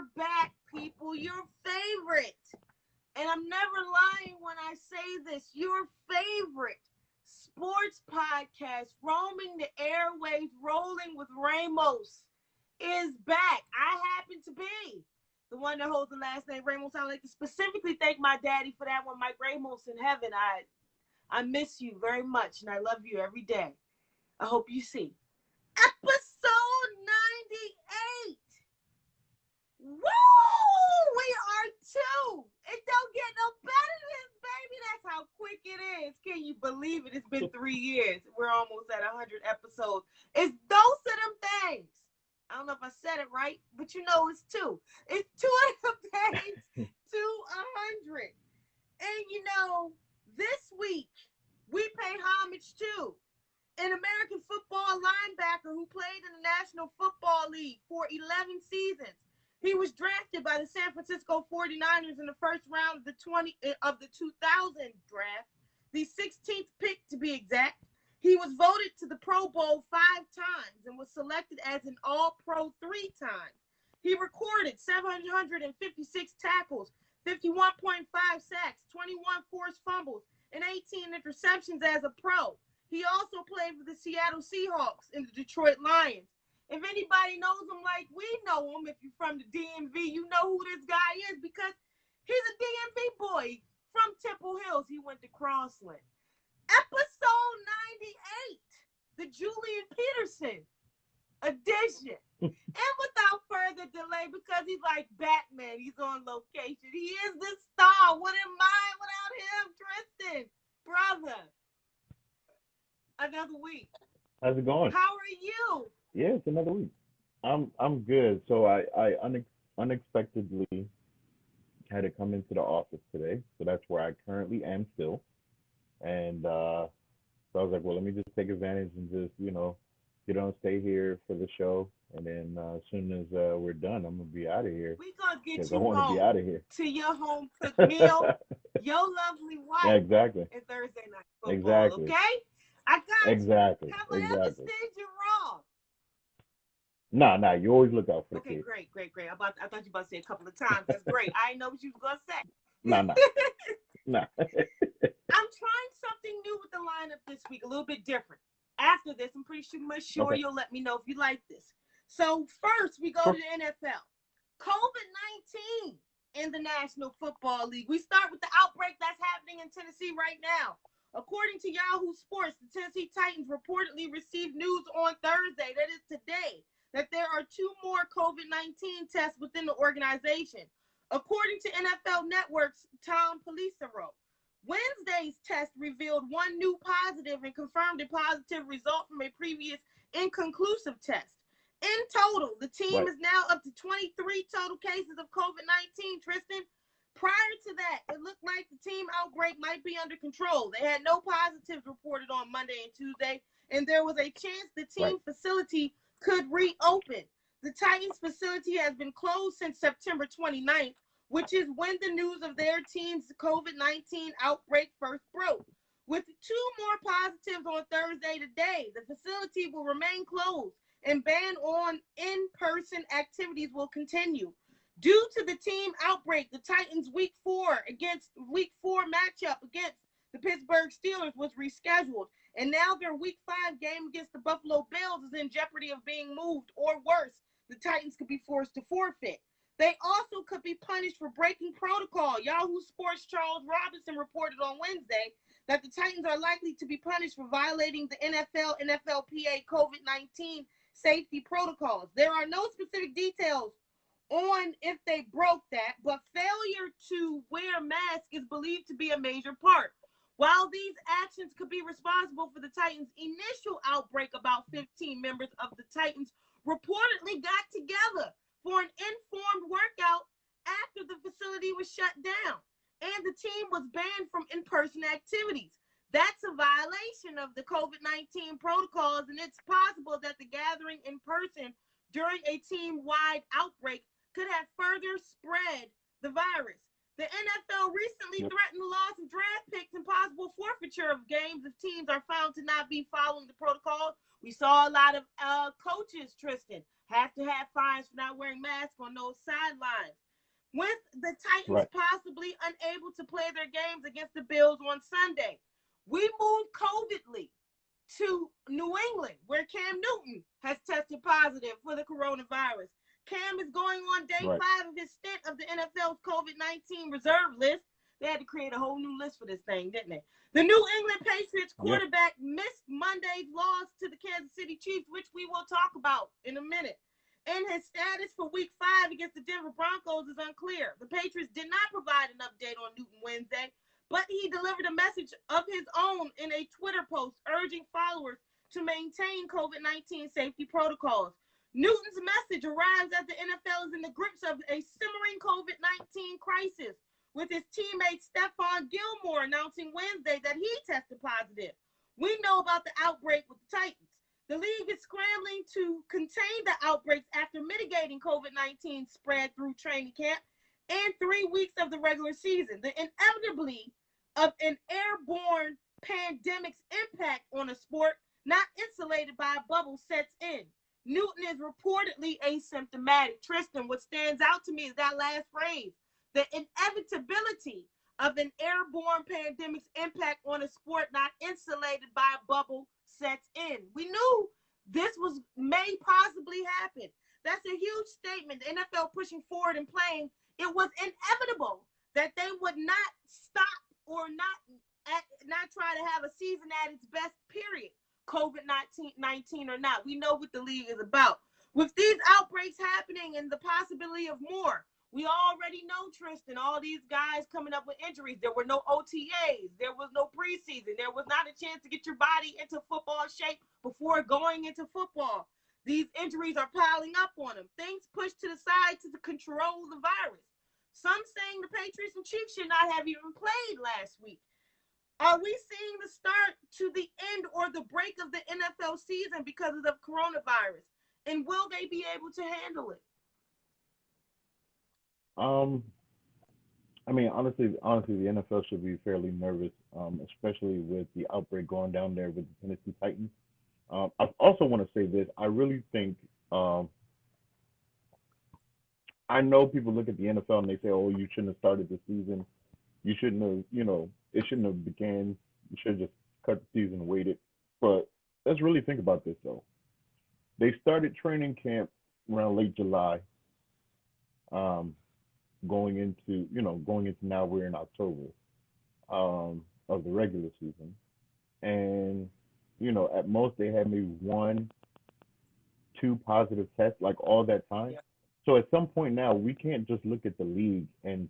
are back, people. Your favorite. And I'm never lying when I say this. Your favorite sports podcast, roaming the airwaves, rolling with Ramos, is back. I happen to be the one that holds the last name Ramos. I'd like to specifically thank my daddy for that one, Mike Ramos in heaven. I miss you very much, and I love you every day. I hope you see. Episode 98. Woo! We are two. It don't get no better than this, baby. That's how quick it is. Can you believe it? It's been 3 years. We're almost at 100 episodes. It's those of them things. I don't know if I said it right, but you know it's two. It's two of them things to 100. And you know, this week we pay homage to an American football linebacker who played in the National Football League for 11 seasons. He was drafted by the San Francisco 49ers in the first round of the 2000 draft, the 16th pick to be exact. He was voted to the Pro Bowl 5 times and was selected as an All-Pro 3 times. He recorded 756 tackles, 51.5 sacks, 21 forced fumbles, and 18 interceptions as a pro. He also played for the Seattle Seahawks and the Detroit Lions. If anybody knows him like we know him, if you're from the DMV, you know who this guy is because he's a DMV boy from Temple Hills. He went to Crossland. Episode 98, the Julian Peterson edition. And without further delay, because he's like Batman, he's on location. He is the star. What am I without him, Tristan? Brother. Another week. How's it going? How are you? Yeah, it's another week. I'm good. So I unexpectedly had to come into the office today. So that's where I currently am still. And so I was like, well, let me just take advantage and just, stay here for the show. And then as soon as we're done, I'm gonna be out of here. We gonna get because you I want to home be out of here. to your home cooked meal, your lovely wife, Yeah, exactly. and Thursday night football. Exactly. Okay, I got Exactly. you. Have I ever Exactly. said you wrong? Nah. You always look out for the Okay, kids. great. I thought you were about to say a couple of times. That's great. I didn't know what you was gonna say. Nah. I'm trying something new with the lineup this week, a little bit different. After this, I'm pretty sure Okay. you'll let me know if you like this. So first, we go to the NFL. COVID-19 in the National Football League. We start with the outbreak that's happening in Tennessee right now. According to Yahoo Sports, the Tennessee Titans reportedly received news on Thursday, that is today, that there are 2 more COVID-19 tests within the organization. According to NFL Network's Tom Pelissero, Wednesday's test revealed 1 new positive and confirmed a positive result from a previous inconclusive test. In total, the team is now up to 23 total cases of COVID-19, Tristan. Prior to that, it looked like the team outbreak might be under control. They had no positives reported on Monday and Tuesday, and there was a chance the team facility could reopen. The Titans facility has been closed since September 29th, which is when the news of their team's COVID-19 outbreak first broke. With 2 more positives on Thursday today, the facility will remain closed and ban on in-person activities will continue. Due to the team outbreak, the Titans' Week 4 matchup against the Pittsburgh Steelers was rescheduled, and now their Week 5 game against the Buffalo Bills is in jeopardy of being moved, or worse, the Titans could be forced to forfeit. They also could be punished for breaking protocol. Yahoo Sports' Charles Robinson reported on Wednesday that the Titans are likely to be punished for violating the NFL, NFLPA COVID-19 safety protocols. There are no specific details on if they broke that, but failure to wear a mask is believed to be a major part. While these actions could be responsible for the Titans' initial outbreak, about 15 members of the Titans reportedly got together for an informed workout after the facility was shut down, and the team was banned from in-person activities. That's a violation of the COVID-19 protocols, and it's possible that the gathering in person during a team-wide outbreak could have further spread the virus. The NFL recently threatened the loss of draft picks and possible forfeiture of games if teams are found to not be following the protocol. We saw a lot of coaches, Tristan, have to have fines for not wearing masks on those sidelines. With the Titans Right. possibly unable to play their games against the Bills on Sunday, we moved covidly to New England, where Cam Newton has tested positive for the coronavirus. Cam is going on day Right. 5 of his stint of the NFL's COVID-19 reserve list. They had to create a whole new list for this thing, didn't they? The New England Patriots Yeah. quarterback missed Monday's loss to the Kansas City Chiefs, which we will talk about in a minute. And his status for week 5 against the Denver Broncos is unclear. The Patriots did not provide an update on Newton Wednesday, but he delivered a message of his own in a Twitter post urging followers to maintain COVID-19 safety protocols. Newton's message arrives as the NFL is in the grips of a simmering COVID-19 crisis, with his teammate Stephon Gilmore announcing Wednesday that he tested positive. We know about the outbreak with the Titans. The league is scrambling to contain the outbreaks after mitigating COVID-19 spread through training camp and 3 weeks of the regular season. The inevitability of an airborne pandemic's impact on a sport not insulated by a bubble sets in. Newton is reportedly asymptomatic. Tristan, what stands out to me is that last phrase, the inevitability of an airborne pandemic's impact on a sport not insulated by a bubble sets in. We knew this may possibly happen. That's a huge statement. The NFL pushing forward and playing. It was inevitable that they would not stop or not try to have a season at its best, period. COVID-19 or not. We know what the league is about. With these outbreaks happening and the possibility of more, we already know, Tristan, all these guys coming up with injuries. There were no OTAs. There was no preseason. There was not a chance to get your body into football shape before going into football. These injuries are piling up on them. Things pushed to the side to control the virus. Some saying the Patriots and Chiefs should not have even played last week. Are we seeing the start to the end or the break of the NFL season because of the coronavirus? And will they be able to handle it? I mean, honestly, the NFL should be fairly nervous, especially with the outbreak going down there with the Tennessee Titans. I also want to say this. I really think I know people look at the NFL and they say, "Oh, you shouldn't have started the season. You shouldn't have, it shouldn't have began. You should have just cut the season and waited." But let's really think about this though. They started training camp around late July, going into now we're in October of the regular season, and at most they had maybe 1, 2 positive tests like all that time. Yeah. So at some point now we can't just look at the league and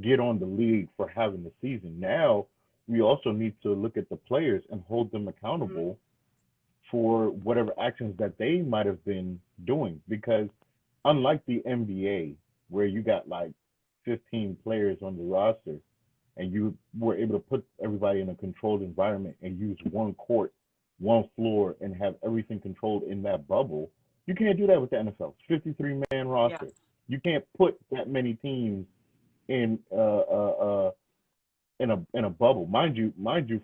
get on the league for having the season. Now we also need to look at the players and hold them accountable for whatever actions that they might have been doing. Because unlike the NBA, where you got like 15 players on the roster and you were able to put everybody in a controlled environment and use one court, one floor, and have everything controlled in that bubble, you can't do that with the NFL. 53-man roster. Yeah. You can't put that many teams in in a bubble. Mind you,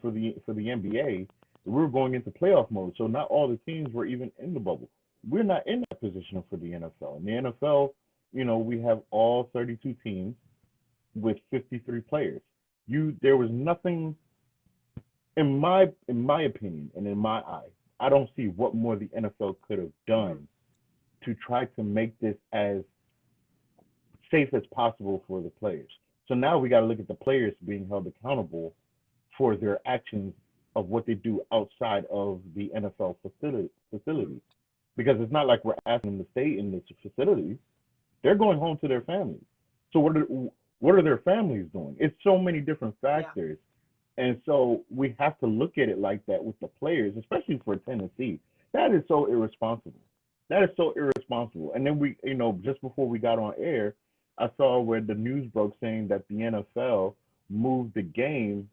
for the NBA, we were going into playoff mode, so not all the teams were even in the bubble. We're not in that position for the NFL. In the NFL, we have all 32 teams with 53 players. There was nothing, in my opinion and in my eye, I don't see what more the NFL could have done to try to make this as safe as possible for the players. So now we got to look at the players being held accountable for their actions of what they do outside of the NFL facility. Because it's not like we're asking them to stay in this facility. They're going home to their families. So what are their families doing? It's so many different factors. Yeah. And so we have to look at it like that with the players, especially for Tennessee. That is so irresponsible. And then we, just before we got on air, I saw where the news broke saying that the NFL moved the game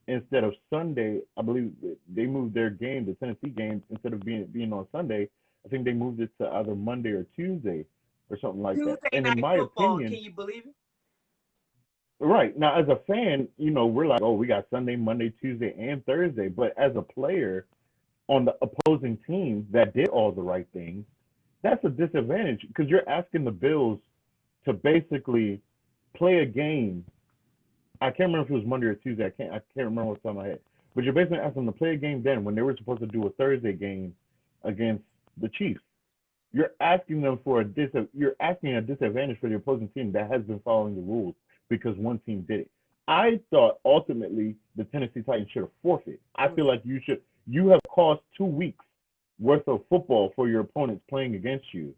instead of Sunday. I believe they moved their game, the Tennessee game, instead of being on Sunday. I think they moved it to either Monday or Tuesday or something like that. And in my opinion, can you believe it? Right. Now, as a fan, we're like, oh, we got Sunday, Monday, Tuesday, and Thursday. But as a player on the opposing team that did all the right things, that's a disadvantage because you're asking the Bills to basically play a game. I can't remember if it was Monday or Tuesday. I can't remember what's on my head. But you're basically asking them to play a game then when they were supposed to do a Thursday game against the Chiefs. You're asking them for you're asking a disadvantage for the opposing team that has been following the rules because one team did it. I thought ultimately the Tennessee Titans should have forfeited. I feel like you have caused 2 weeks worth of football for your opponents playing against you.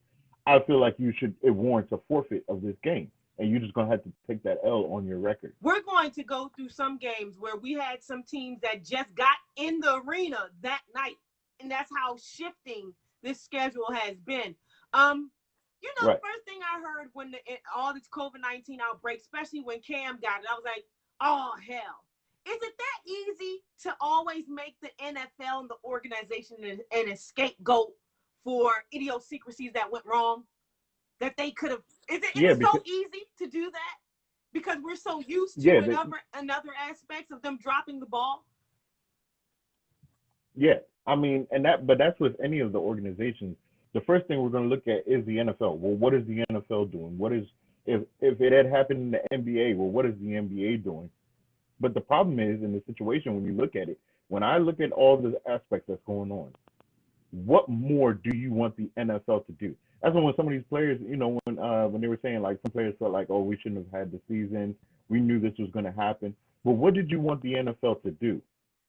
I feel like it warrants a forfeit of this game. And you're just going to have to take that L on your record. We're going to go through some games where we had some teams that just got in the arena that night. And that's how shifting this schedule has been. Right. The first thing I heard when all this COVID-19 outbreak, especially when Cam got it, I was like, oh, hell. Is it that easy to always make the NFL and the organization an scapegoat for idiosyncrasies that went wrong? That they could have. Is it so easy to do that? Because we're so used to another aspects of them dropping the ball? Yeah. I mean, but that's with any of the organizations. The first thing we're going to look at is the NFL. Well, what is the NFL doing? If it had happened in the NBA, well, what is the NBA doing? But the problem is in the situation when you look at it, when I look at all the aspects that's going on, what more do you want the NFL to do? That's when some of these players, when they were saying like some players felt like, oh, we shouldn't have had the season. We knew this was going to happen. But what did you want the NFL to do?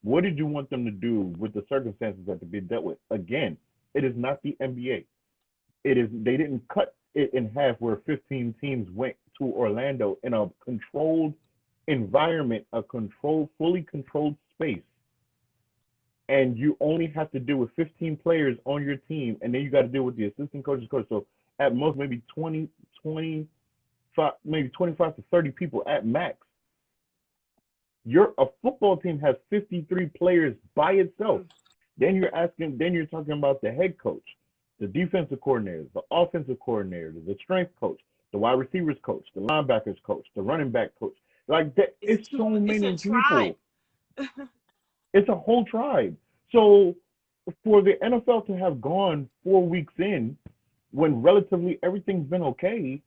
What did you want them to do with the circumstances that they've been dealt with? Again, it is not the NBA. They didn't cut it in half where 15 teams went to Orlando in a controlled environment, fully controlled space. And you only have to deal with 15 players on your team, and then you got to deal with the assistant coach. So at most, maybe 25 to 30 people at max. A football team has 53 players by itself. Then you're talking about the head coach, the defensive coordinators, the offensive coordinators, the strength coach, the wide receivers coach, the linebackers coach, the running back coach. Like that, it's so many people. It's a whole tribe. So for the NFL to have gone 4 weeks in when relatively everything's been okay,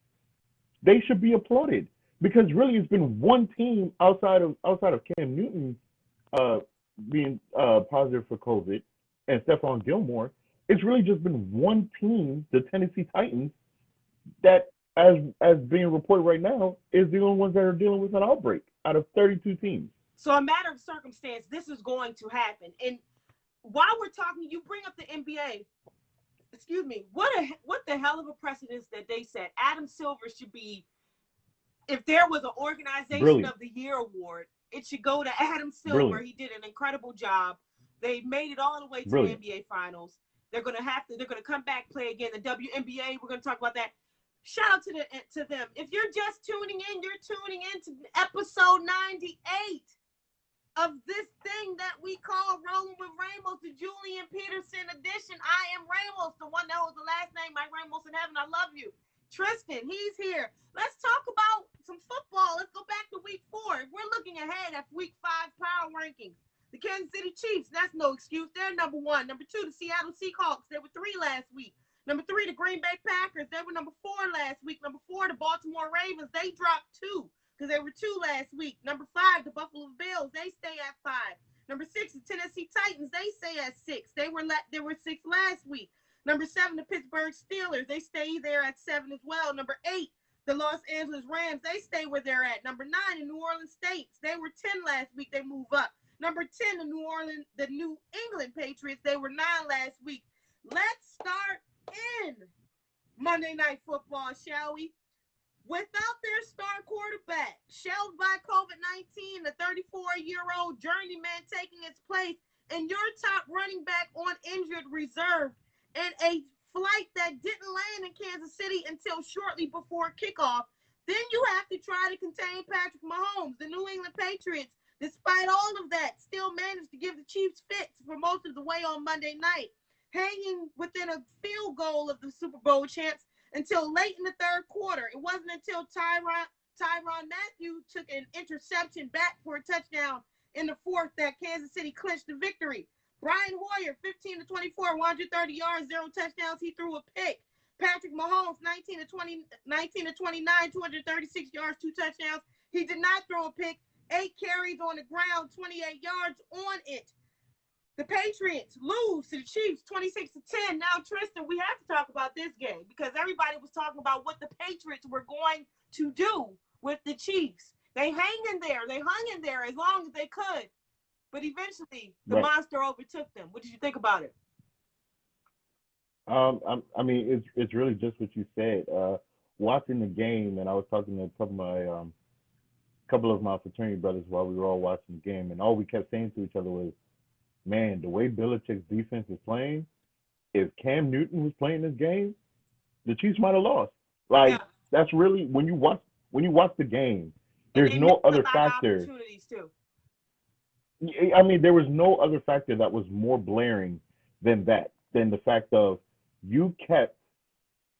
they should be applauded because really it's been one team outside of Cam Newton being positive for COVID and Stephon Gilmore. It's really just been one team, the Tennessee Titans, that as being reported right now is the only ones that are dealing with an outbreak out of 32 teams. So a matter of circumstance, this is going to happen. And while we're talking, you bring up the NBA. Excuse me. What the hell of a precedence that they set. Adam Silver should be, if there was an Organization of the Year award, it should go to Adam Silver. Brilliant. He did an incredible job. They made it all the way to the NBA Finals. They're gonna come back, play again. The WNBA, we're gonna talk about that. Shout out to them. If you're just tuning in, you're tuning in to episode 98 of this thing that we call Rolling with Ramos, the Julian Peterson edition. I am Ramos, the one that holds the last name like Ramos in heaven. I love you. Tristan, he's here. Let's talk about some football. Let's go back to week 4. We're looking ahead at week 5 power rankings. The Kansas City Chiefs, that's no excuse. They're number 1. Number 2, the Seattle Seahawks. They were 3 last week. Number 3, the Green Bay Packers. They were number 4 last week. Number 4, the Baltimore Ravens. They dropped 2 because they were 2 last week. Number 5, the Buffalo Bills. They stay at 5. Number 6, the Tennessee Titans. They stay at 6. They were 6 last week. Number 7, the Pittsburgh Steelers. They stay there at 7 as well. Number 8, the Los Angeles Rams. They stay where they're at. Number 9, the New Orleans Saints. They were 10 last week. They move up. Number 10, the New England Patriots. They were 9 last week. Let's start in Monday Night Football, shall we? Without their star quarterback, shelved by COVID-19, the 34-year-old journeyman taking its place, and your top running back on injured reserve, and a flight that didn't land in Kansas City until shortly before kickoff, then you have to try to contain Patrick Mahomes. The New England Patriots, despite all of that, still managed to give the Chiefs fits for most of the way on Monday night, hanging within a field goal of the Super Bowl champs until late in the third quarter. It wasn't until Tyrann Mathieu took an interception back for a touchdown in the fourth that Kansas City clinched the victory. Brian Hoyer, 15 to 24, 130 yards, 0 touchdowns. He threw a pick. Patrick Mahomes, 19 to 29, 236 yards, 2 touchdowns. He did not throw a pick. 8 carries on the ground, 28 yards on it. The Patriots lose to the Chiefs 26-10. Now, Tristan, we have to talk about this game because everybody was talking about what the Patriots were going to do with the Chiefs. They hung in there as long as they could. But eventually, the monster overtook them. What did you think about it? I mean, it's really just what you said. Watching the game, and I was talking to a couple of my fraternity brothers while we were all watching the game, and all we kept saying to each other was, man, the way Belichick's defense is playing, if Cam Newton was playing this game, the Chiefs might have lost. Like, that's really when you watch the game, there's no other factor. Opportunities too. I mean, there was no other factor that was more blaring than the fact of you kept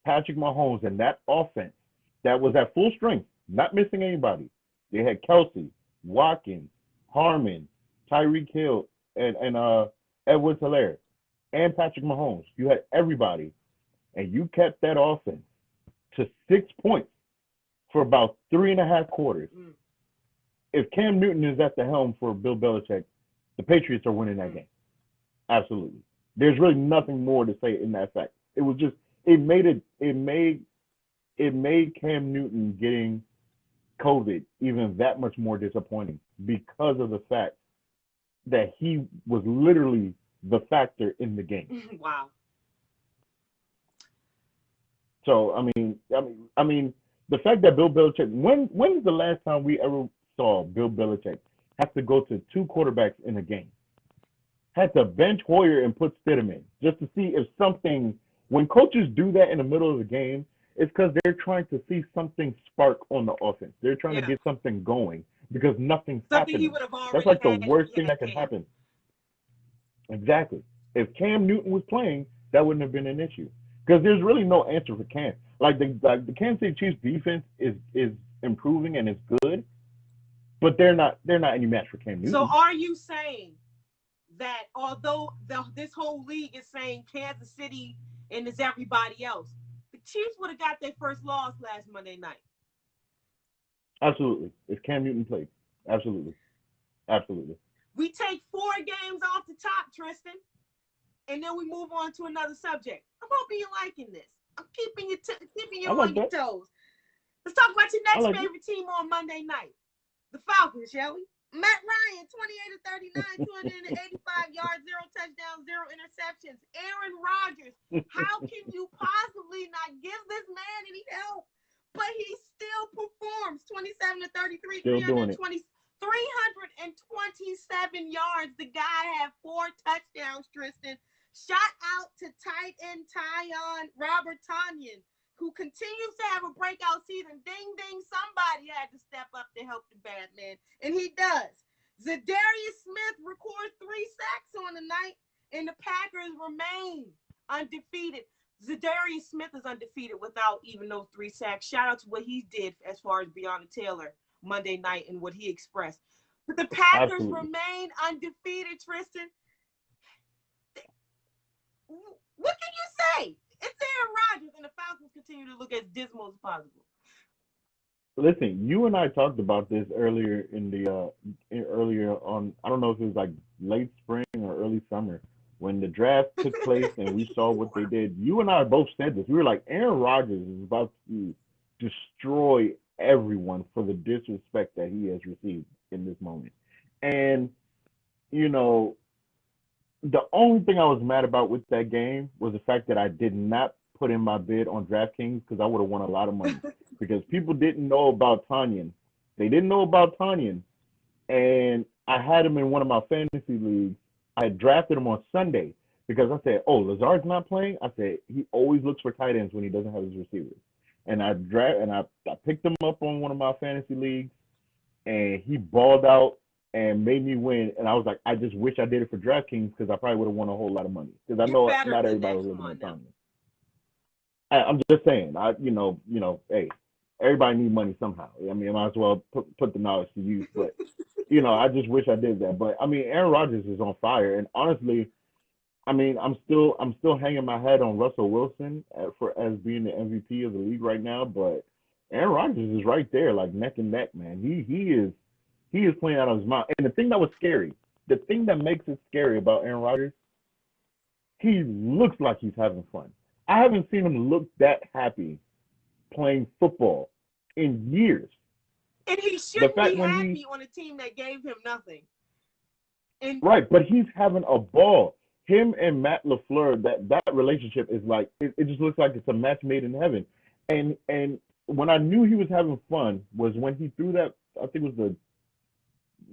Patrick Mahomes and that offense that was at full strength, not missing anybody. They had Kelsey, Watkins, Harmon, Tyreek Hill, and Edwards-Helaire, and Patrick Mahomes. You had everybody, and you kept that offense to 6 points for about 3.5 quarters. If Cam Newton is at the helm for Bill Belichick, the Patriots are winning that game. Absolutely. There's really nothing more to say in that fact. It was just it made Cam Newton getting COVID even that much more disappointing because of the fact that he was literally the factor in the game. Wow. So I mean, the fact that Bill Belichick, when's the last time we ever saw Bill Belichick have to go to 2 quarterbacks in a game? Had to bench Hoyer and put Stidham in just to see if something. When coaches do that in the middle of the game, it's because they're trying to see something spark on the offense. They're trying to get something going because nothing's happening. That's like the worst thing that can happen. Exactly. If Cam Newton was playing, that wouldn't have been an issue because there's really no answer for Cam. Like the Kansas City Chiefs defense is improving and it's good, but they're not any match for Cam Newton. So are you saying that although this whole league is saying Kansas City and it's everybody else, the Chiefs would have got their first loss last Monday night? Absolutely. If Cam Newton played. Absolutely. We take 4 games off the top, Tristan, and then we move on to another subject. I'm hoping you're liking this. I'm keeping you on your toes. Let's talk about your next favorite team on Monday night. The Falcons, shall we? Matt Ryan, 28 of 39, 285 yards, 0 touchdowns, 0 interceptions. Aaron Rodgers, how can you possibly not give this man any help? But he still performs. 27 to 33, 327 yards. The guy had 4 touchdowns, Tristan. Shout out to tight end Robert Tonyan, who continues to have a breakout season. Ding, ding, somebody had to step up to help the bad man, and he does. Zadarius Smith records 3 sacks on the night, and the Packers remain undefeated. Zadarius Smith is undefeated without even those 3 sacks. Shout out to what he did as far as Breonna Taylor Monday night and what he expressed. But the Packers remain undefeated, Tristan. What can you say? It's Aaron Rodgers, and the Falcons continue to look as dismal as possible. Listen, you and I talked about this earlier earlier on. I don't know if it was like late spring or early summer when the draft took place and we saw what they did. You and I both said this. We were like, Aaron Rodgers is about to destroy everyone for the disrespect that he has received in this moment. And you know, the only thing I was mad about with that game was the fact that I did not put in my bid on DraftKings because I would have won a lot of money because people didn't know about Tonyan. They didn't know about Tonyan, and I had him in one of my fantasy leagues. I had drafted him on Sunday because I said, oh, Lazard's not playing? I said, he always looks for tight ends when he doesn't have his receivers. And I picked him up on one of my fantasy leagues, and he balled out and made me win. And I was like, I just wish I did it for DraftKings because I probably would have won a whole lot of money. Because I know not everybody was looking at Tonyan. I'm just saying, hey, everybody needs money somehow. I mean, I might as well put the knowledge to use. But, I just wish I did that. But, I mean, Aaron Rodgers is on fire. And honestly, I mean, I'm still hanging my head on Russell Wilson as being the MVP of the league right now, but Aaron Rodgers is right there, like neck and neck, man. He is playing out of his mind. And the thing that was scary, the thing that makes it scary about Aaron Rodgers, he looks like he's having fun. I haven't seen him look that happy playing football in years. And he The shouldn't fact be when he happy on a team that gave him nothing. And right, but he's having a ball. Him and Matt LaFleur, that relationship is like it just looks like it's a match made in heaven. And when I knew he was having fun was when he threw that, I think it was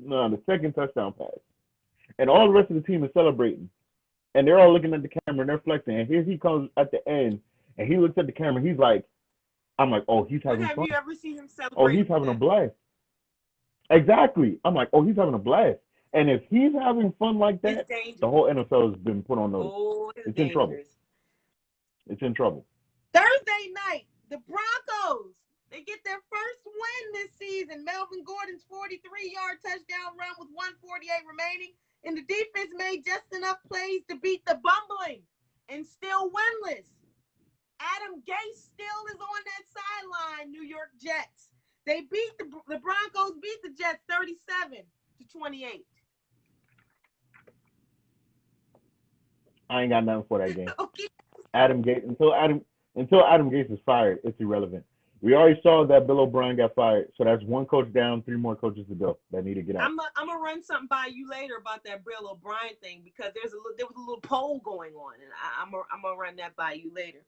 the second touchdown pass, and all the rest of the team is celebrating, and they're all looking at the camera and they're flexing, and here he comes at the end, and he looks at the camera, he's like, I'm like, oh, he's when having have fun. you ever seen him Oh, celebrate he's having a that? blast. Exactly. I'm like, oh, he's having a blast. And if he's having fun like It's that, the dangerous. whole NFL has been put on notice. Oh, it's It's in trouble. dangerous. It's in trouble. Thursday night, the Broncos, they get their first win this season. Melvin Gordon's 43-yard touchdown run with 148 remaining. And the defense made just enough plays to beat the bumbling and still winless. Adam Gase still is on that sideline, New York Jets. They beat the Broncos beat the Jets 37-28. I ain't got nothing for that game. Okay. Adam Gase until Adam Gase is fired, it's irrelevant. We already saw that Bill O'Brien got fired, so that's one coach down, three more coaches to go that need to get out. I'm gonna run something by you later about that Bill O'Brien thing because there was a little poll going on, and I'm gonna run that by you later.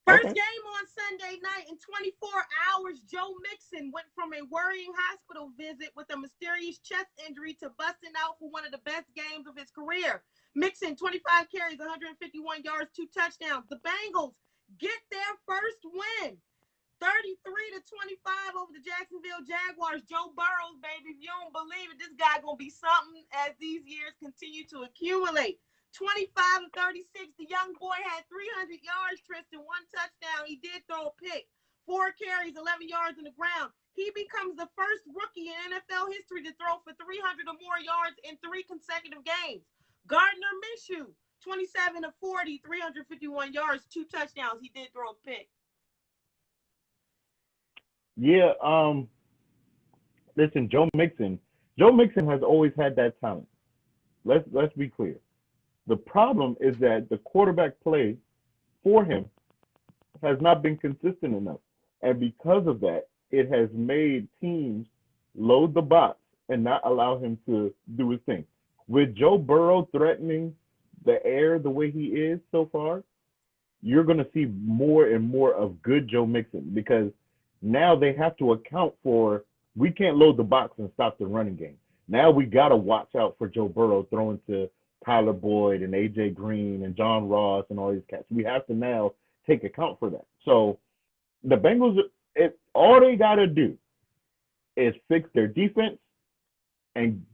First Okay. game on Sunday night in 24 hours, Joe Mixon went from a worrying hospital visit with a mysterious chest injury to busting out for one of the best games of his career. Mixon, 25 carries, 151 yards, 2 touchdowns. The Bengals get their first win, 33-25 over the Jacksonville Jaguars. Joe Burrow, baby, if you don't believe it, this guy gonna be something as these years continue to accumulate. 25-36, the young boy had 300 yards, Tristan, 1 touchdown. He did throw a pick, 4 carries, 11 yards on the ground. He becomes the first rookie in NFL history to throw for 300 or more yards in 3 consecutive games. Gardner Minshew, 27-40, 351 yards, 2 touchdowns. He did throw a pick. Yeah, listen, Joe Mixon has always had that talent. Let's be clear. The problem is that the quarterback play for him has not been consistent enough. And because of that, it has made teams load the box and not allow him to do his thing. With Joe Burrow threatening the air the way he is so far, you're going to see more and more of good Joe Mixon because now they have to account for we can't load the box and stop the running game. Now we got to watch out for Joe Burrow throwing to Tyler Boyd and AJ Green and John Ross and all these cats. We have to now take account for that. So the Bengals, all they got to do is fix their defense, and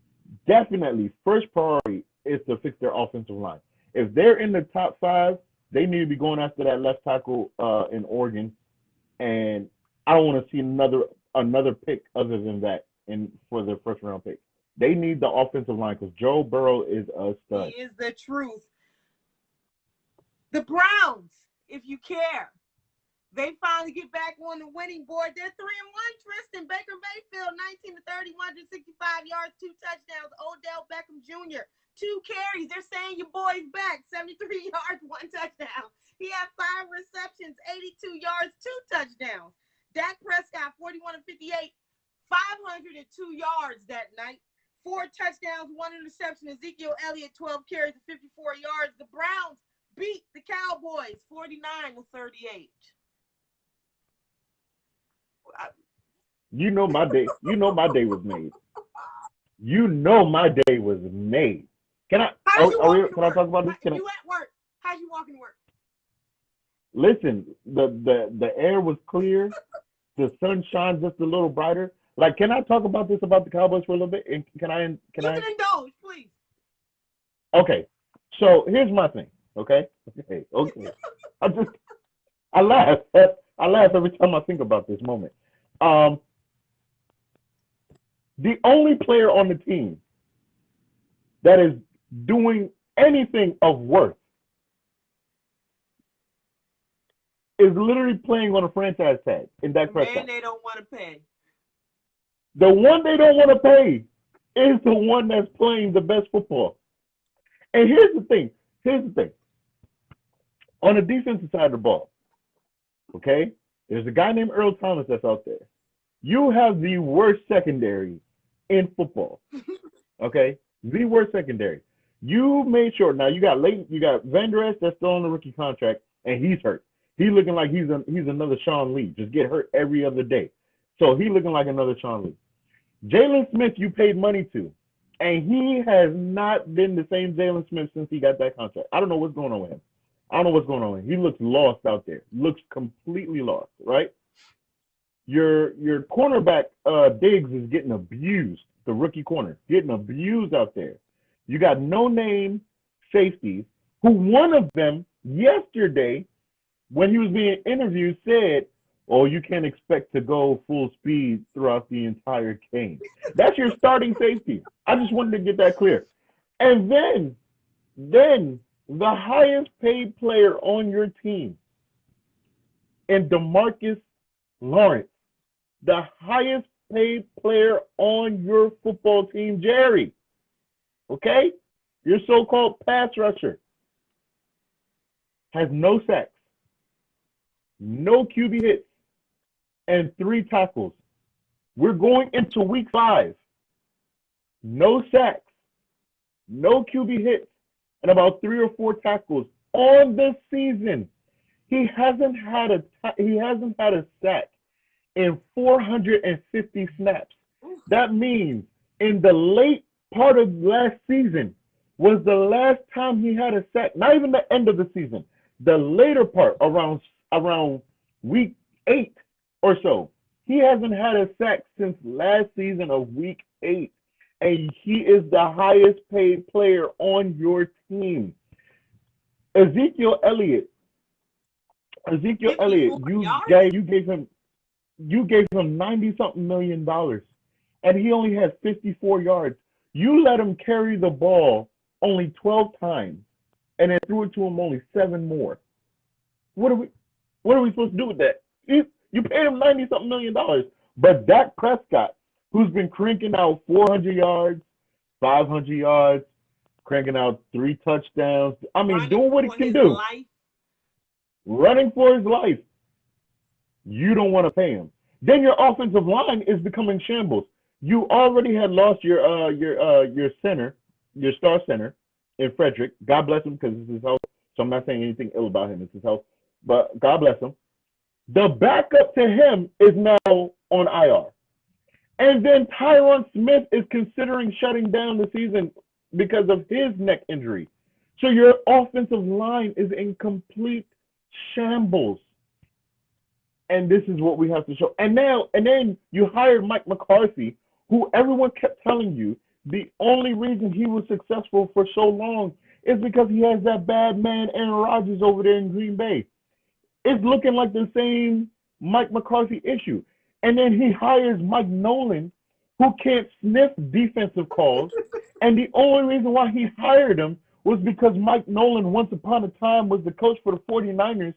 definitely first priority is to fix their offensive line. If they're in the top 5, they need to be going after that left tackle in Oregon, and I don't want to see another pick other than that for their first round pick. They need the offensive line because Joe Burrow is a stud. He is the truth. The Browns, if you care, they finally get back on the winning board. They're 3-1, Tristan. Baker Mayfield, 19-30, 165 yards, 2 touchdowns. Odell Beckham Jr., 2 carries. They're saying your boy's back, 73 yards, 1 touchdown. He had 5 receptions, 82 yards, 2 touchdowns. Dak Prescott, 41-58, 502 yards that night. 4 touchdowns, 1 interception. Ezekiel Elliott, 12 carries and 54 yards. The Browns beat the Cowboys 49-38. You know my day was made. You know my day was made. Can I talk about this? You at work? How's you walking to work? Listen, the air was clear. The sun shines just a little brighter. Like, can I talk about this about the Cowboys for a little bit? And can I indulge, please. Okay. So here's my thing. Okay. I laugh. I laugh every time I think about this moment. The only player on the team that is doing anything of worth is literally playing on a franchise tag in Dak Prescott. Man, they don't want to pay. The one they don't want to pay is the one that's playing the best football. And here's the thing. On the defensive side of the ball, okay, there's a guy named Earl Thomas that's out there. You have the worst secondary in football, okay? The worst secondary. You made sure. Now you got Van Der Esch that's still on the rookie contract, and he's hurt. He's looking like he's another Sean Lee. Just get hurt every other day. So he's looking like another Sean Lee. Jalen Smith, you paid money to, and he has not been the same Jalen Smith since he got that contract. I don't know what's going on with him. He looks lost out there. Looks completely lost, right? Your cornerback, Diggs, is getting abused. The rookie corner, getting abused out there. You got no-name safeties, who one of them yesterday, when he was being interviewed, said, "Oh, you can't expect to go full speed throughout the entire game." That's your starting safety. I just wanted to get that clear. And then the highest paid player on your team, and DeMarcus Lawrence, the highest paid player on your football team, Jerry, okay? Your so-called pass rusher has no sacks, no QB hits, and 3 tackles. We're going into week 5. No sacks, no QB hits, and about 3 or 4 tackles on the season. He hasn't had a sack in 450 snaps. That means in the late part of last season was the last time he had a sack. Not even the end of the season. The later part, around week 8 or so. He hasn't had a sack since last season of week 8. And he is the highest paid player on your team. Ezekiel Elliott, you gave him $90-something million, and he only has 54 yards. You let him carry the ball only 12 times, and then threw it to him only 7 more. What are we supposed to do with that? You paid him $90-something million, but Dak Prescott, who's been cranking out 400 yards, 500 yards, cranking out 3 touchdowns. I mean, doing what he can do. Running for his life. You don't want to pay him. Then your offensive line is becoming shambles. You already had lost your center, your star center in Frederick. God bless him, because it's his health. So I'm not saying anything ill about him. It's his health. But God bless him. The backup to him is now on IR. And then Tyron Smith is considering shutting down the season because of his neck injury. So your offensive line is in complete shambles. And this is what we have to show. And then you hired Mike McCarthy, who everyone kept telling you the only reason he was successful for so long is because he has that bad man Aaron Rodgers over there in Green Bay. It's looking like the same Mike McCarthy issue. And then he hires Mike Nolan, who can't sniff defensive calls. And the only reason why he hired him was because Mike Nolan, once upon a time, was the coach for the 49ers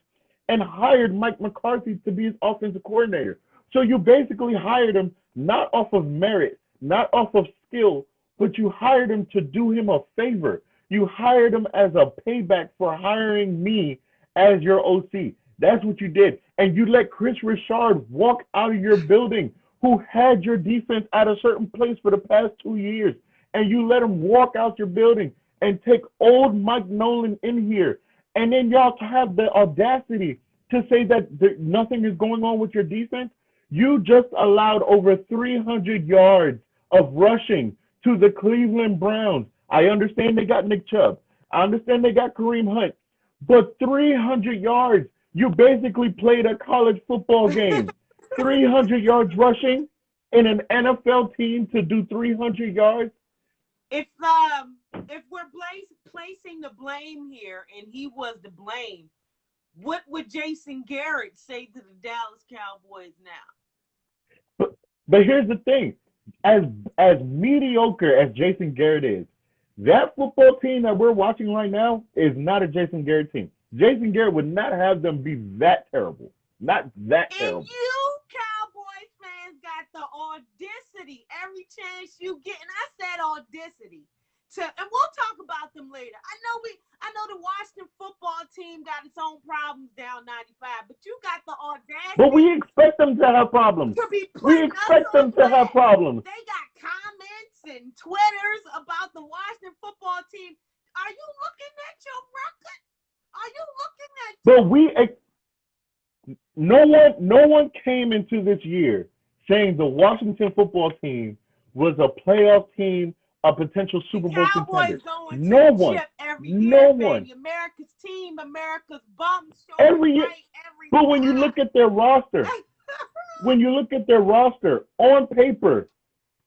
and hired Mike McCarthy to be his offensive coordinator. So you basically hired him not off of merit, not off of skill, but you hired him to do him a favor. You hired him as a payback for hiring me as your OC. That's what you did. And you let Chris Richard walk out of your building, who had your defense at a certain place for the past 2 years. And you let him walk out your building and take old Mike Nolan in here. And then y'all have the audacity to say that nothing is going on with your defense. You just allowed over 300 yards of rushing to the Cleveland Browns. I understand they got Nick Chubb. I understand they got Kareem Hunt. But 300 yards, you basically played a college football game. 300 yards rushing in an NFL team to do 300 yards. If we're placing the blame here, and he was to blame, what would Jason Garrett say to the Dallas Cowboys now? But here's the thing. As mediocre as Jason Garrett is, That football team that we're watching right now is not a Jason Garrett team. Jason Garrett would not have them be that terrible. Not that And terrible. you Cowboys fans got the audacity every chance you get, and I said audacity. And we'll talk about them later. I know the Washington football team got its own problems down 95, but you got the But audacity we expect them to have problems. to be We putting us expect them on to have blast. problems. They got comments and Twitters about the Washington football team. Are you looking at your record? Are you looking at But no one came into this year saying the Washington football team was a playoff team, a potential Super Bowl contender. Going No to one. chip every No year, one. baby. America's team, America's bum, Every year. right every But when you look at their roster, on paper,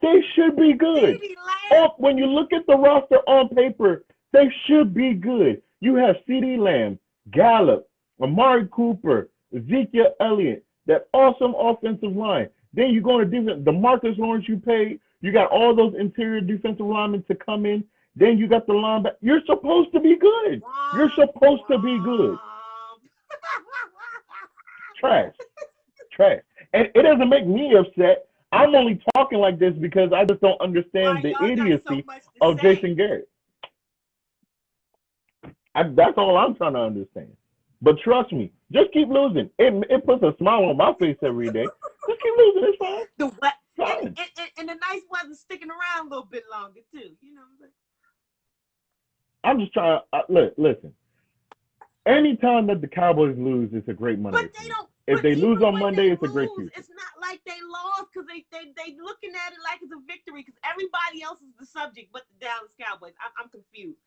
they should be good. When you look at the roster on paper, they should be good. You have CeeDee Lamb, Gallup, Amari Cooper, Ezekiel Elliott, that awesome offensive line. Then you go to defense, the Marcus Lawrence you paid. You got all those interior defensive linemen to come in. Then you got the linebacker. You're supposed to be good. You're supposed to be good. Trash. And it doesn't make me upset. I'm only talking like this because I just don't understand the idiocy of Jason Garrett. That's all I'm trying to understand. But trust me, just keep losing. It puts a smile on my face every day. Just keep losing. It's fine. And the nice weather's sticking around a little bit longer too. You know what I'm just trying to listen. Anytime that the Cowboys lose, it's a great Monday. But they don't. If they lose on Monday, it's a great future. It's not like they lost because they looking at it like it's a victory because everybody else is the subject but the Dallas Cowboys. I'm confused.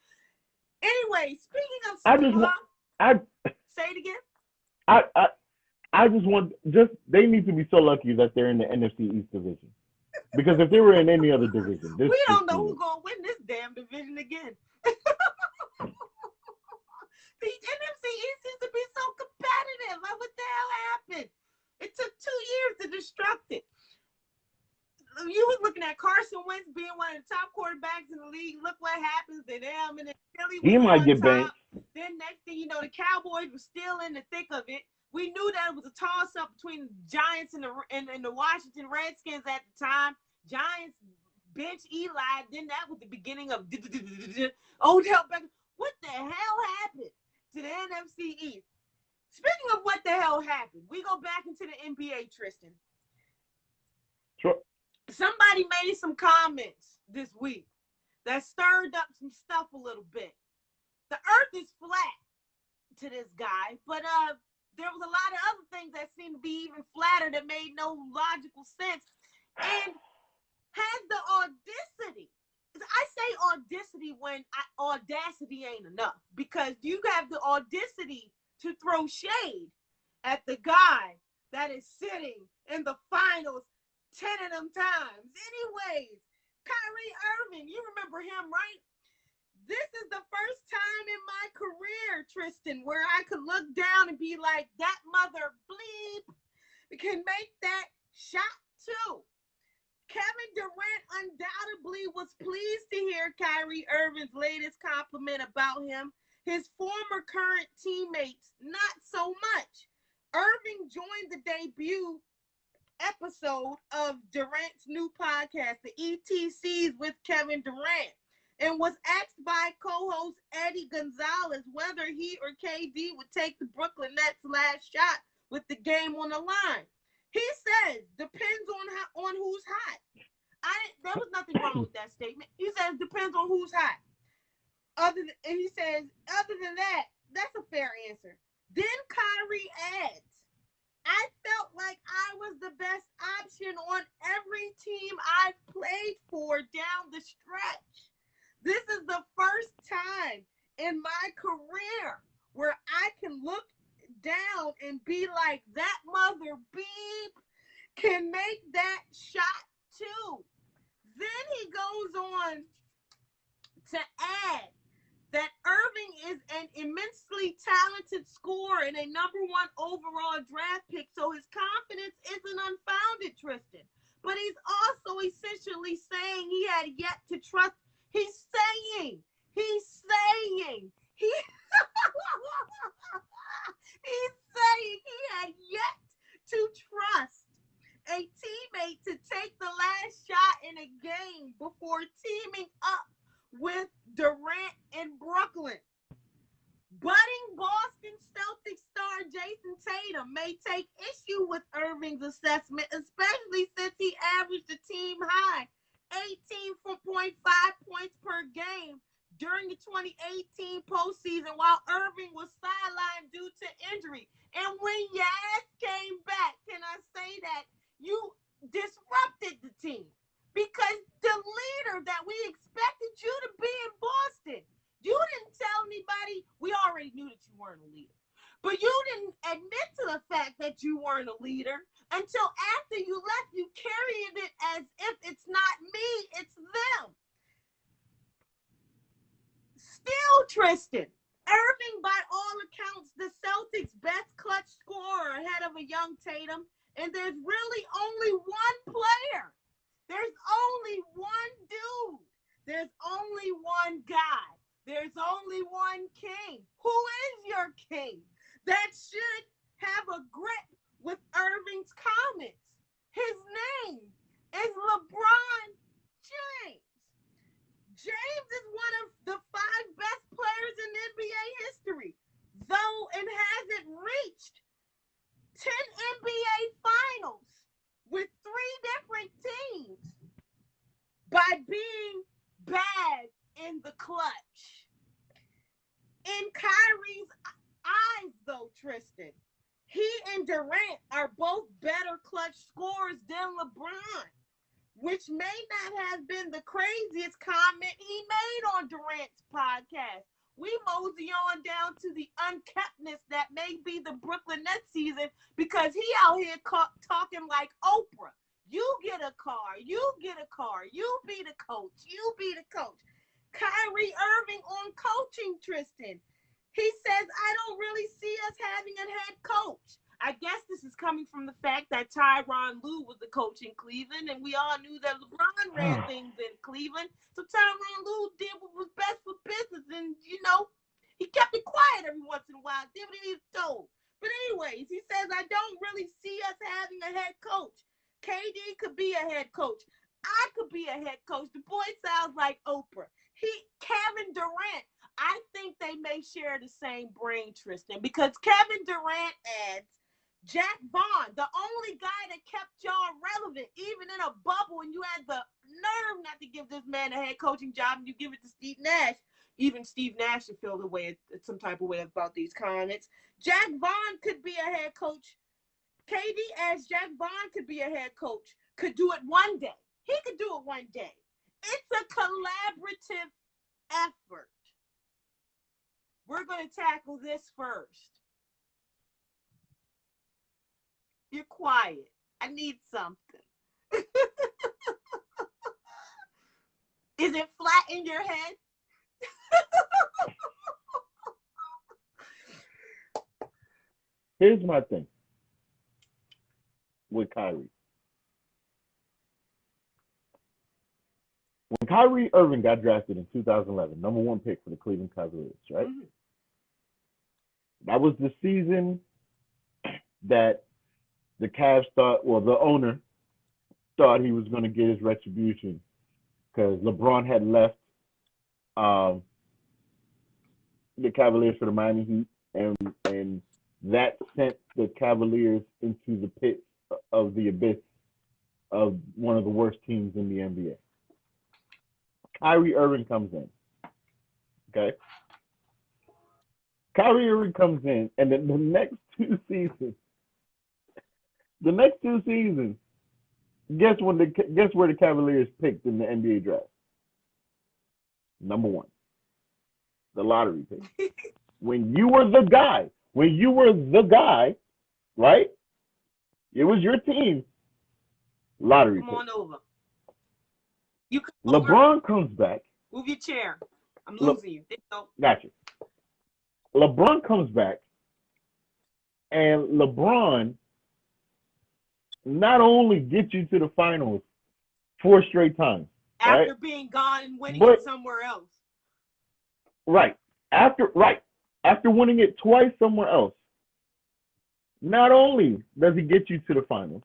Anyway, speaking of say it again. I just want they need to be so lucky that they're in the NFC East division. Because if they were in any other division, we don't know who's gonna win this damn division again. The NFC East seems to be so competitive. Like, what the hell happened? It took 2 years to destruct it. You was looking at Carson Wentz being one of the top quarterbacks in the league. Look what happens to them. And then Philly was might get benched. Then next thing you know, the Cowboys were still in the thick of it. We knew that it was a toss-up between the Giants and the Washington Redskins at the time. Giants bench Eli. Then that was the beginning of Odell Beckham. What the hell happened to the NFC East? Speaking of what the hell happened, we go back into the NBA, Tristan. Sure. Somebody made some comments this week that stirred up some stuff a little bit. The earth is flat to this guy, but there was a lot of other things that seemed to be even flatter that made no logical sense and has the audacity. I say audacity when audacity ain't enough because you have the audacity to throw shade at the guy that is sitting in the finals 10 of them times. Anyways, Kyrie Irving, you remember him, right? This is the first time in my career, Tristan, where I could look down and be like, that mother bleep can make that shot too. Kevin Durant undoubtedly was pleased to hear Kyrie Irving's latest compliment about him. His former current teammates, not so much. Irving joined the debut episode of Durant's new podcast, the ETCs with Kevin Durant, and was asked by co-host Eddie Gonzalez whether he or KD would take the Brooklyn Nets' last shot with the game on the line. He says, depends on who's hot. There was nothing wrong with that statement. He says, depends on who's hot. He says, other than that, that's a fair answer. Then Kyrie adds, I felt like I was the best option on every team I've played for down the stretch. This is the first time in my career where I can look down and be like, that mother beep can make that shot too. Then he goes on to add that Irving is an immensely talented scorer and a number 1 overall draft pick, so his confidence isn't unfounded, Tristan. But he's also essentially saying he had yet to trust. He's saying before teaming up with Durant in Brooklyn. Budding Boston Celtics star Jason Tatum may take issue with Irving's assessment, especially since he averaged a team high 18.5 points per game during the 2018 postseason while Irving was sidelined due to injury. And when Yaz came back, can I say that you disrupted the team? Because the leader that we expected you to be in Boston, you didn't tell anybody. We already knew that you weren't a leader. But you didn't admit to the fact that you weren't a leader until after you left. You carried it as if it's not me, it's them. Still, Tristan, Irving, by all accounts, the Celtics' best clutch scorer ahead of a young Tatum. And there's really only one player. There's only one dude. There's only one guy. There's only one king. Who is your king? That should have a grip with Irving's comments. His name is LeBron James. James is one of the 5 best players in NBA history, though it hasn't reached 10 NBA finals with 3 different teams by being bad in the clutch. In Kyrie's eyes, though, Tristan, he and Durant are both better clutch scorers than LeBron, which may not have been the craziest comment he made on Durant's podcast. We mosey on down to the unkeptness that may be the Brooklyn Nets season because he out here talking like Oprah. You get a car, you get a car, you be the coach, you be the coach. Kyrie Irving on coaching, Tristan. He says, I don't really see us having a head coach. I guess this is coming from the fact that Tyronn Lue was the coach in Cleveland, and we all knew that LeBron ran things in Cleveland. So Tyronn Lue did what was best for business, and, he kept it quiet every once in a while, did what he was told. But anyways, he says, I don't really see us having a head coach. KD could be a head coach. I could be a head coach. The boy sounds like Oprah. Kevin Durant, I think they may share the same brain, Tristan, because Kevin Durant adds Jack Vaughn, the only guy that kept y'all relevant, even in a bubble, and you had the nerve not to give this man a head coaching job, and you give it to Steve Nash. Even Steve Nash should feel the way, some type of way about these comments. Jack Vaughn could be a head coach. KD as Jack Vaughn could be a head coach, could do it one day. He could do it one day. It's a collaborative effort. We're going to tackle this first. You're quiet. I need something. Is it flat in your head? Here's my thing with Kyrie. When Kyrie Irving got drafted in 2011, number 1 pick for the Cleveland Cavaliers, right? Mm-hmm. That was the season that the Cavs thought, well, the owner thought he was going to get his retribution because LeBron had left the Cavaliers for the Miami Heat, and that sent the Cavaliers into the pit of the abyss of one of the worst teams in the NBA. Kyrie Irving comes in. Okay? Kyrie Irving comes in, and then the next two seasons, guess where the Cavaliers picked in the NBA draft? Number 1. The lottery pick. When you were the guy, right? It was your team. Lottery pick. Come on over. LeBron comes back. Move your chair. I'm losing you. Gotcha. LeBron comes back, and LeBron not only gets you to the finals 4 straight times. After being gone and winning it somewhere else. Right. After winning it twice somewhere else. Not only does he get you to the finals,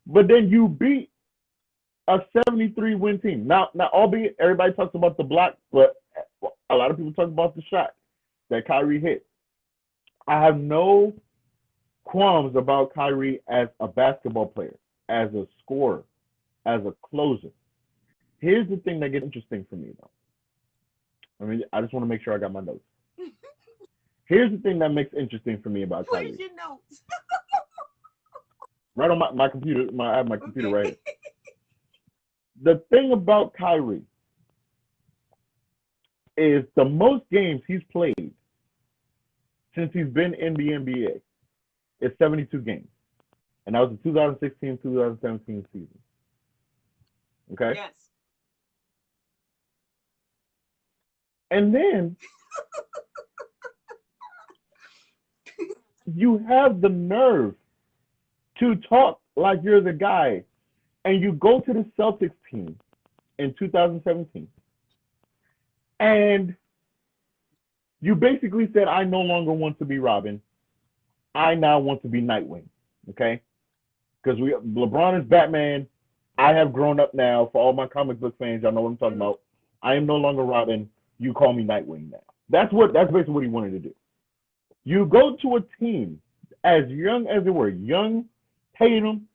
but then you beat a 73 win team. Now, albeit everybody talks about the block, but a lot of people talk about the shot that Kyrie hit. I have no qualms about Kyrie as a basketball player, as a scorer, as a closer. Here's the thing that gets interesting for me, though. I mean, I just want to make sure I got my notes. Here's the thing that makes interesting for me about Kyrie. Where's your notes? Right on my computer. I have my computer right here. The thing about Kyrie is the most games he's played since he's been in the NBA is 72 games. And that was the 2016-2017 season. Okay? Yes. And then you have the nerve to talk like you're the guy, and you go to the Celtics team in 2017, and you basically said, I no longer want to be Robin. I now want to be Nightwing, okay? Because LeBron is Batman. I have grown up now. For all my comic book fans, y'all know what I'm talking about. I am no longer Robin. You call me Nightwing now. That's basically what he wanted to do. You go to a team as young as they were, young Tatum,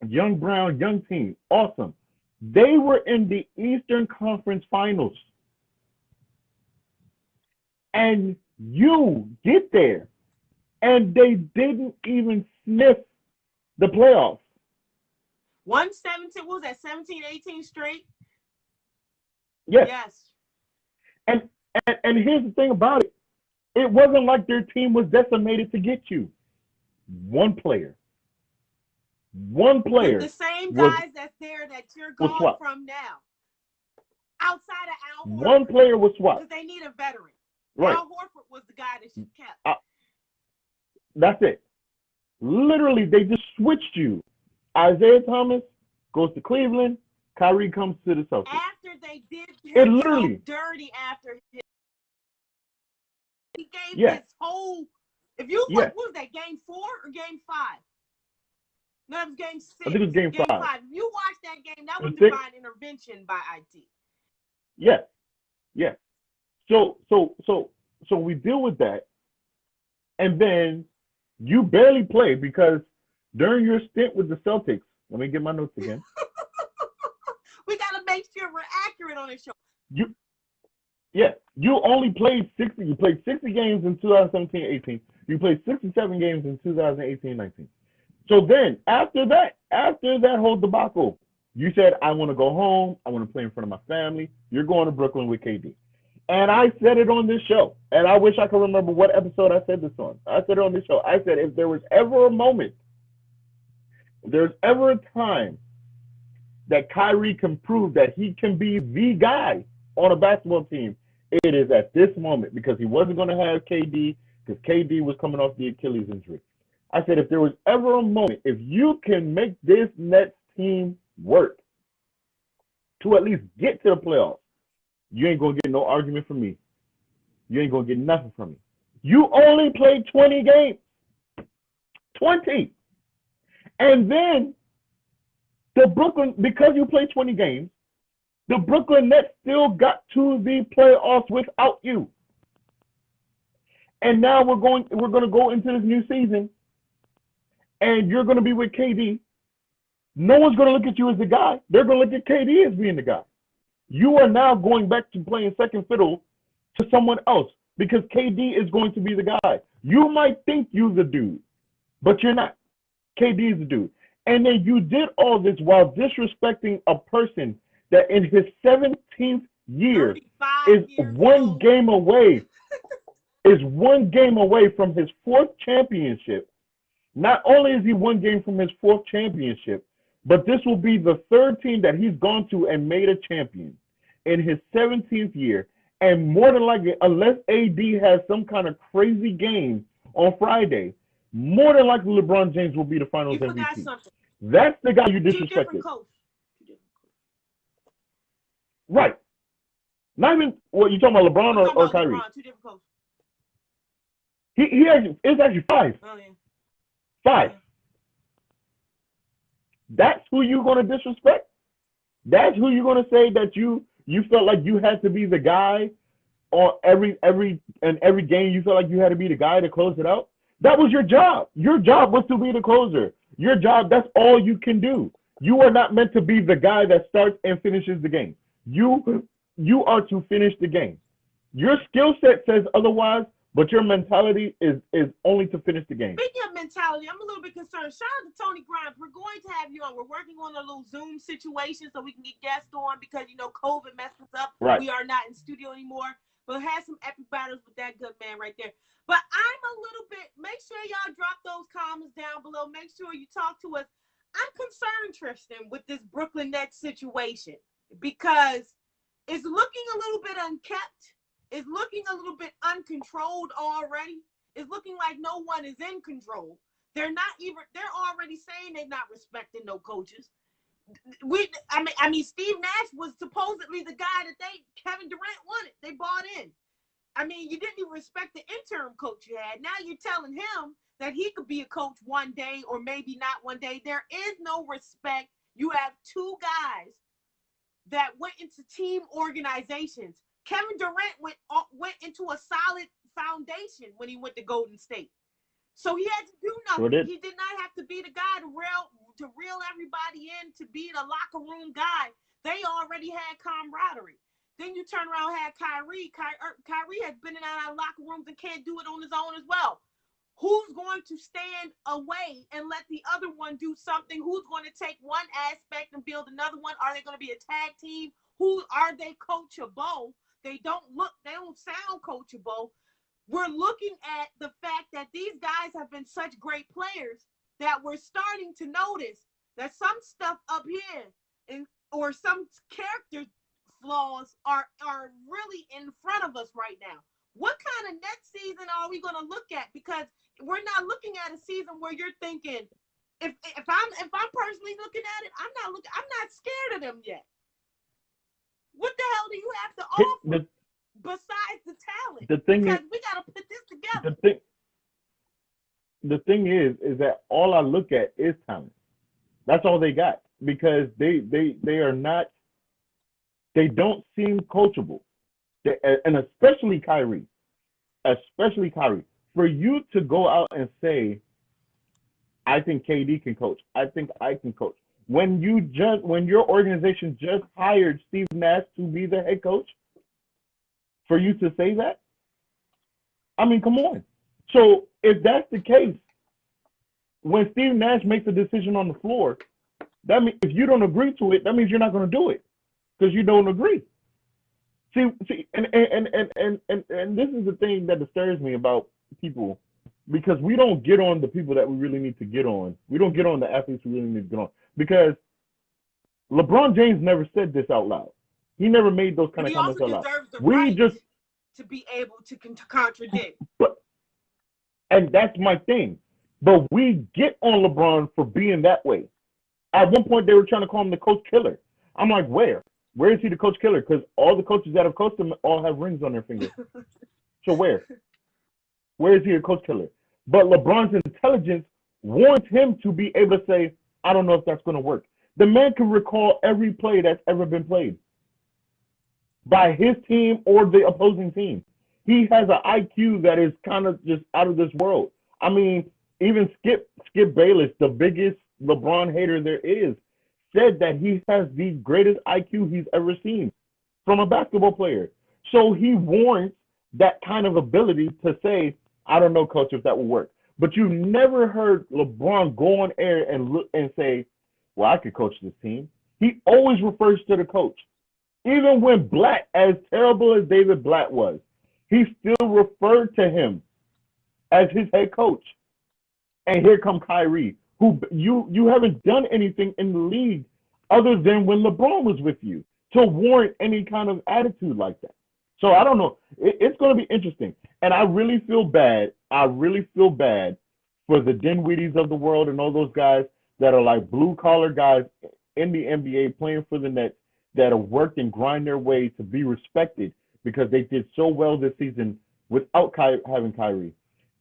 young Brown, young team, awesome. They were in the Eastern Conference Finals. And you get there, and they didn't even sniff the playoffs. 117, what was that, 17, 18 straight? Yes. And here's the thing about it. It wasn't like their team was decimated to get you. One player. With the same guys that's there that you're gone from now. Outside of Al Horford. One player was swapped. Because they need a veteran. Right. Al Horford was the guy that she kept. That's it. Literally, they just switched you. Isaiah Thomas goes to Cleveland. Kyrie comes to the Celtics. After they did him so dirty after his. He gave his whole. If you look, what was that, game 4 or game 5? No, it was game 6. I think it was game 5. If you watch that game, that was divine intervention by IT. Yes. Yes. So we deal with that, and then you barely play because during your stint with the Celtics, let me get my notes again. We gotta make sure we're accurate on this show. You only played 60. You played 60 games in 2017-18. You played 67 games in 2018-19. So then, after that whole debacle, you said, I want to go home. I want to play in front of my family. You're going to Brooklyn with KD. And I said it on this show, and I wish I could remember what episode I said this on. I said it on this show. I said if there was ever a moment, if there's ever a time that Kyrie can prove that he can be the guy on a basketball team, it is at this moment, because he wasn't going to have KD, because KD was coming off the Achilles injury. I said, if there was ever a moment, if you can make this Nets team work to at least get to the playoffs, you ain't going to get no argument from me. You ain't going to get nothing from me. You only played 20 games. 20. And then the Brooklyn, because you played 20 games, the Brooklyn Nets still got to the playoffs without you. And now we're going to go into this new season, and you're going to be with KD. No one's going to look at you as the guy. They're going to look at KD as being the guy. You are now going back to playing second fiddle to someone else because KD is going to be the guy. You might think you're the dude, but you're not. KD is the dude. And then you did all this while disrespecting a person that in his 17th year is one game away from his 4th championship. Not only is he one game from his 4th championship, but this will be the 3rd team that he's gone to and made a champion in his 17th year. And more than likely, unless AD has some kind of crazy game on Friday, more than likely LeBron James will be the finals MVP. That's the guy you disrespected. Right. Not even, what, you talking about LeBron or Kyrie? LeBron, 2 different coaches. It's actually 5. Oh, yeah. 5. That's who you're going to disrespect? That's who you're gonna say that you felt like you had to be the guy on every game. You felt like you had to be the guy to close it out. That was your job. Your job was to be the closer. Your job. That's all you can do. You are not meant to be the guy that starts and finishes the game. You are to finish the game. Your skill set says otherwise, but your mentality is only to finish the game. Speaking of mentality, I'm a little bit concerned. Shout out to Tony Grimes. We're going to have you on. We're working on a little Zoom situation so we can get guests on because, COVID messed us up. Right. We are not in studio anymore. But had some epic battles with that good man right there. But I'm a little bit, make sure y'all drop those comments down below. Make sure you talk to us. I'm concerned, Tristan, with this Brooklyn Nets situation because it's looking a little bit unkept. It's looking a little bit uncontrolled already. It's looking like no one is in control. They're already saying they're not respecting no coaches. I mean, Steve Nash was supposedly the guy that Kevin Durant wanted. They bought in. I mean, you didn't even respect the interim coach you had. Now you're telling him that he could be a coach one day or maybe not one day. There is no respect. You have two guys that went into team organizations. Kevin Durant went into a solid foundation when he went to Golden State. So he had to do nothing. Sure he did not have to be the guy to reel everybody in, to be the locker room guy. They already had camaraderie. Then you turn around and had Kyrie. Kyrie has been in and out of locker rooms and can't do it on his own as well. Who's going to stand away and let the other one do something? Who's going to take one aspect and build another one? Are they going to be a tag team? Who are they coachable? They don't sound coachable. We're looking at the fact that these guys have been such great players that we're starting to notice that some stuff up here or some character flaws are really in front of us right now. What kind of next season are we going to look at? Because we're not looking at a season where you're thinking, if I'm personally looking at it, I'm not scared of them yet. What the hell do you have to offer besides the talent? Because we got to put this together. The thing is that all I look at is talent. That's all they got because they are not. They don't seem coachable, and especially Kyrie. For you to go out and say, "I think KD can coach. I think I can coach." When your organization just hired Steve Nash to be the head coach, for you to say that, I mean, come on. So if that's the case, when Steve Nash makes a decision on the floor, that means if you don't agree to it, that means you're not going to do it because you don't agree. See, and this is the thing that disturbs me about people because we don't get on the people that we really need to get on. We don't get on the athletes we really need to get on because LeBron James never said this out loud. He never made those kind of comments out loud. He also deserves the right to be able to contradict. And that's my thing. But we get on LeBron for being that way. At one point, they were trying to call him the coach killer. I'm like, where? Where is he the coach killer? Because all the coaches that have coached him all have rings on their fingers. So where? Where is he a coach killer? But LeBron's intelligence warrants him to be able to say, I don't know if that's going to work. The man can recall every play that's ever been played by his team or the opposing team. He has an IQ that is kind of just out of this world. I mean, even Skip Bayless, the biggest LeBron hater there is, said that he has the greatest IQ he's ever seen from a basketball player. So he warrants that kind of ability to say, I don't know, coach, if that will work. But you never heard LeBron go on air and look and say, well, I could coach this team. He always refers to the coach. Even when Blatt, as terrible as David Blatt was, he still referred to him as his head coach. And here come Kyrie, who you haven't done anything in the league other than when LeBron was with you to warrant any kind of attitude like that. So I don't know. It's going to be interesting. And I really feel bad. For the Dinwiddie's of the world and all those guys that are like blue-collar guys in the NBA playing for the Nets that have worked and grind their way to be respected because they did so well this season without having Kyrie.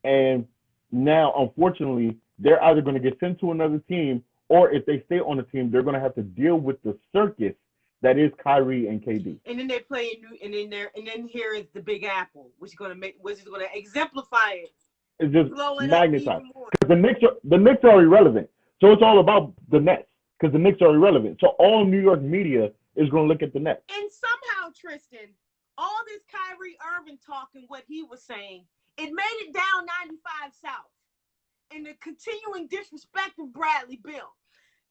And now, unfortunately, they're either going to get sent to another team or if they stay on the team, they're going to have to deal with the circus that is Kyrie and KD. And then they play and then here is the Big Apple, which is gonna exemplify it. It's just Blow it up magnified. even more. Because the Knicks are irrelevant. So it's all about the Nets. Because the Knicks are irrelevant. So all New York media is going to look at the Nets. And somehow, Tristan, all this Kyrie Irving talking, what he was saying, it made it down 95 South. And the continuing disrespect of Bradley Beal.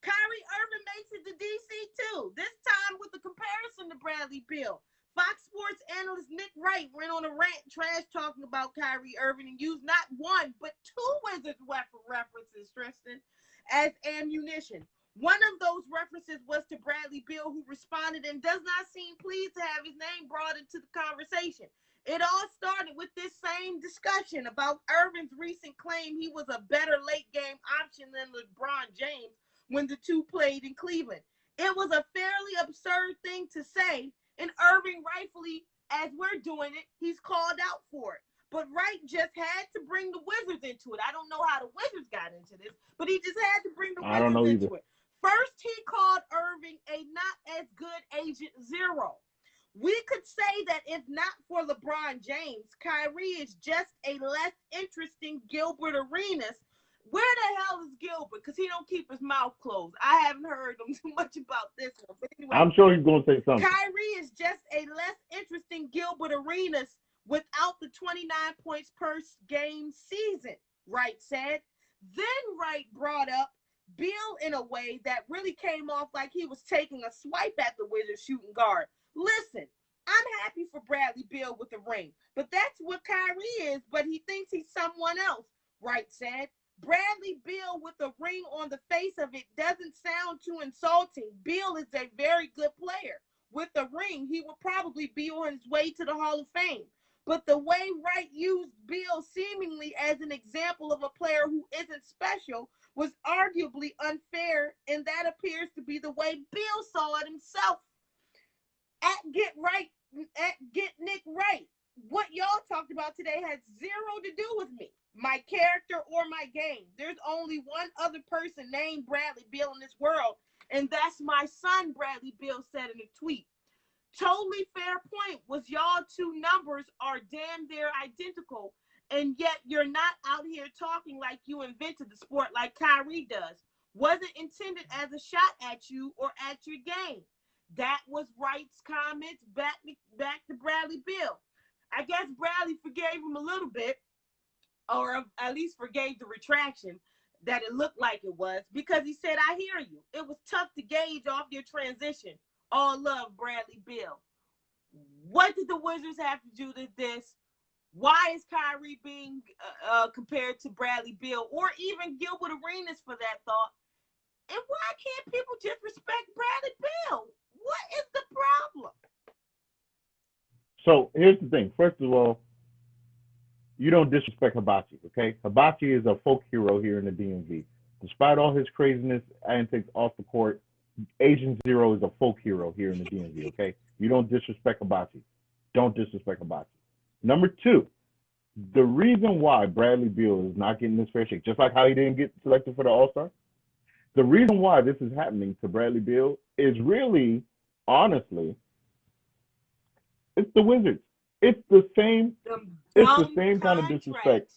Kyrie Irving makes it to DC too. This time with the comparison to Bradley Beal. Fox Sports analyst Nick Wright went on a rant trash talking about Kyrie Irving and used not one but two Wizards references, Tristan, as ammunition. One of those references was to Bradley Beal, who responded and does not seem pleased to have his name brought into the conversation. It all started with this same discussion about Irving's recent claim he was a better late-game option than LeBron James when the two played in Cleveland. It was a fairly absurd thing to say, and Irving rightfully, as we're doing it, he's called out for it. But Wright just had to bring the Wizards into it. I don't know how the Wizards got into this, but he just had to bring the Wizards into it. First, he called Irving a not as good agent zero. We could say that if not for LeBron James, Kyrie is just a less interesting Gilbert Arenas. Where the hell is Gilbert? Because he don't keep his mouth closed. I haven't heard him too much about this one. But anyway, I'm sure he's going to say something. Kyrie is just a less interesting Gilbert Arenas without the 29 points per game season, Wright said. Then Wright brought up Beal in a way that really came off like he was taking a swipe at the Wizards shooting guard. Listen, I'm happy for Bradley Beal with the ring, but that's what Kyrie is, but he thinks he's someone else, Wright said. Bradley Beal with a ring on the face of it doesn't sound too insulting. Beal is a very good player. With a ring, he will probably be on his way to the Hall of Fame. But the way Wright used Beal seemingly as an example of a player who isn't special was arguably unfair, and that appears to be the way Beal saw it himself. At Get Nick Wright, what y'all talked about today has zero to do with me, my character, or my game. There's only one other person named Bradley Beal in this world, and that's my son, Bradley Beal said in a tweet. Totally fair point was y'all two numbers are damn near identical, and yet you're not out here talking like you invented the sport like Kyrie does. Wasn't intended as a shot at you or at your game. That was Wright's comments back to Bradley Beal. I guess Bradley forgave him a little bit, or at least forgave the retraction that it looked like it was, because he said, I hear you. It was tough to gauge off your transition. All love, Bradley Beal. What did the Wizards have to do to this? Why is Kyrie being compared to Bradley Beal, or even Gilbert Arenas for that thought? And why can't people just respect Bradley Beal? What is the problem? So here's the thing. First of all, you don't disrespect Hibachi, okay? Hibachi is a folk hero here in the DMV. Despite all his craziness, antics off the court, Agent Zero is a folk hero here in the DMV, okay? You don't disrespect Hibachi. Don't disrespect Hibachi. Number two, the reason why Bradley Beal is not getting this fair shake, just like how he didn't get selected for the All-Star, the reason why this is happening to Bradley Beal is really, honestly, it's the Wizards. It's the same kind of disrespect.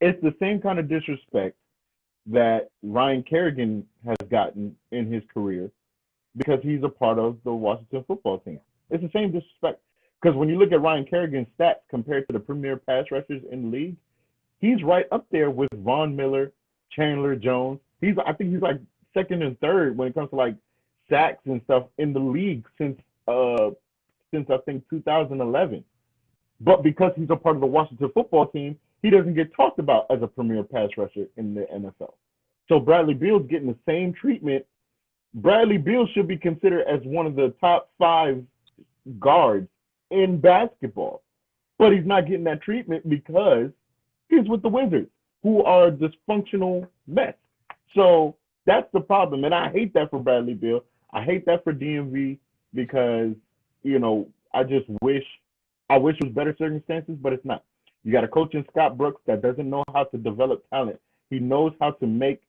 It's the same kind of disrespect that Ryan Kerrigan has gotten in his career because he's a part of the Washington football team. It's the same disrespect. Because when you look at Ryan Kerrigan's stats compared to the premier pass rushers in the league, he's right up there with Von Miller, Chandler Jones. I think he's like second and third when it comes to like sacks and stuff in the league since I think 2011. But because he's a part of the Washington football team, he doesn't get talked about as a premier pass rusher in the NFL. So Bradley Beal's getting the same treatment. Bradley Beal should be considered as one of the top 5 guards in basketball. But he's not getting that treatment because he's with the Wizards, who are a dysfunctional mess. So that's the problem. And I hate that for Bradley Beal. I hate that for DMV because, I just wish it was better circumstances, but it's not. You got a coach in Scott Brooks that doesn't know how to develop talent. He knows how to make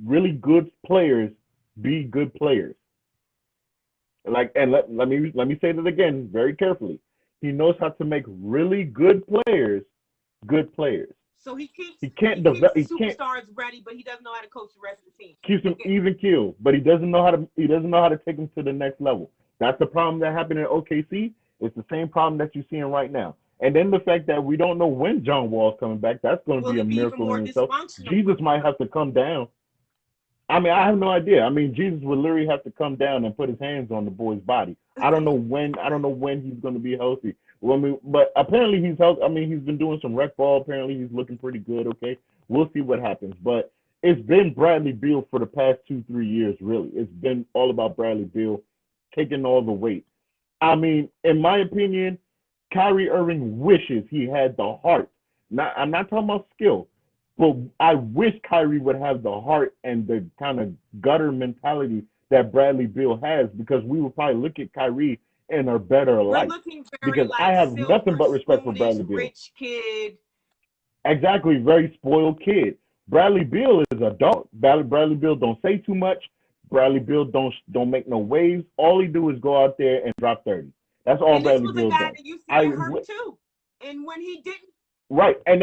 really good players be good players. Like, and let me say that again very carefully. He knows how to make really good players good players. So he keeps He he can't keeps develop. the He can't superstars ready, but he doesn't know how to coach the rest of the team. keeps him Okay. even keel, but he doesn't know how to. He doesn't know how to take him to the next level. That's the problem that happened in OKC. It's the same problem that you're seeing right now. And then the fact that we don't know when John Wall's coming back, that's going to Will be a it be even miracle more in itself. dysfunctional Jesus for might have to come down. I mean, I have no idea. I mean, Jesus would literally have to come down and put his hands on the boy's body. I don't know when. I don't know when he's going to be healthy. Well, I mean, but apparently he's healthy. I mean, he's been doing some rec ball. Apparently he's looking pretty good. Okay, we'll see what happens. But it's been Bradley Beal for the past 2 3 years. Really, it's been all about Bradley Beal taking all the weight. I mean, in my opinion, Kyrie Irving wishes he had the heart. Not, I'm not talking about skill, but I wish Kyrie would have the heart and the kind of gutter mentality that Bradley Beal has, because we would probably look at Kyrie in a better we're light. looking very Because I like have nothing silver but respect for spoonish Bradley Beal. rich kid. Exactly, very spoiled kid. Bradley Beal is a dog. Bradley Beal don't say too much. Bradley Beal don't make no waves. All he do is go out there and drop 30. That's all And this Bradley was a Beal guy does. that used to I get hurt too. And when he didn't, right, and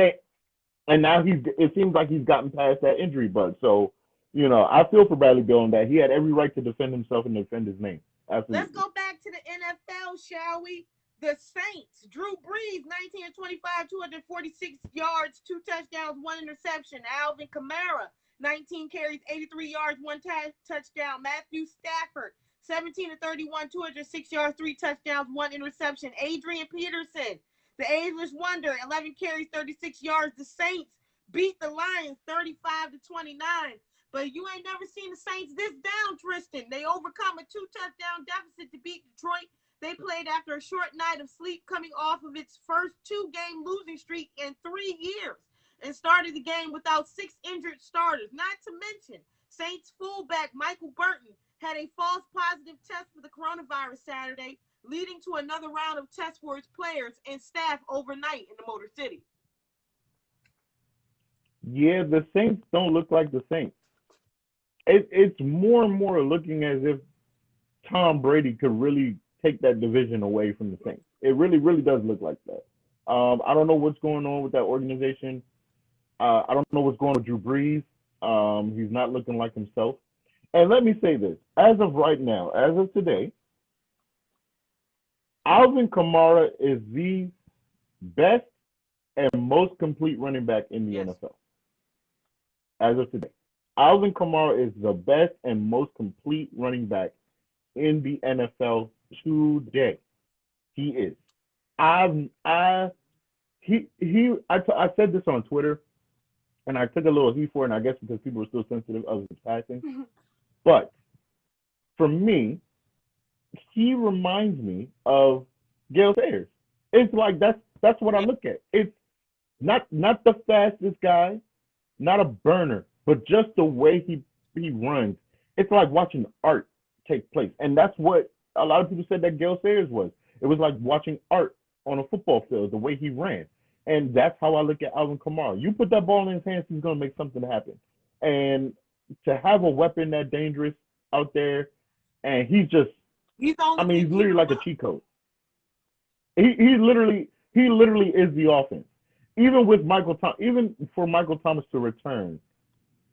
now it seems like he's gotten past that injury bug. So, I feel for Bradley Beal on that. He had every right to defend himself and defend his name. let's Absolutely. go back to the NFL, shall we? The Saints, Drew Brees, 19 of 25, 246 yards, 2 touchdowns, 1 interception. Alvin Kamara, 19 carries, 83 yards, one touchdown. Matthew Stafford, 17 of 31, 206 yards, 3 touchdowns, 1 interception. Adrian Peterson, the ageless wonder, 11 carries, 36 yards. The Saints beat the Lions 35 to 29. But you ain't never seen the Saints this down, Tristan. They overcome a 2 touchdown deficit to beat Detroit. They played after a short night of sleep, coming off of its first 2-game losing streak in 3 years, and started the game without 6 injured starters. Not to mention, Saints fullback Michael Burton had a false positive test for the coronavirus Saturday, leading to another round of tests for his players and staff overnight in the Motor City. Yeah, the Saints don't look like the Saints. It's more and more looking as if Tom Brady could really take that division away from the Saints. It really, really does look like that. I don't know what's going on with that organization. I don't know what's going on with Drew Brees. He's not looking like himself. And let me say this: as of right now, as of today, Alvin Kamara is the best and most complete running back in the Yes. NFL. As of today, Alvin Kamara is the best and most complete running back in the NFL today. He is. I I said this on Twitter, and I took a little heat for it, and I guess because people are still sensitive of his passing. But for me, he reminds me of Gale Sayers. It's like that's what I Yeah. look at. It's not the fastest guy, not a burner, but just the way he runs. It's like watching art take place, and that's what a lot of people said that Gale Sayers was. It was like watching art on a football field, the way he ran, and that's how I look at Alvin Kamara. You put that ball in his hands, he's gonna make something happen, and to have a weapon that dangerous out there, and he's just, He's the I only mean, thing he's literally keeping him like a up. cheat code. He literally is the offense. Even for Michael Thomas to return,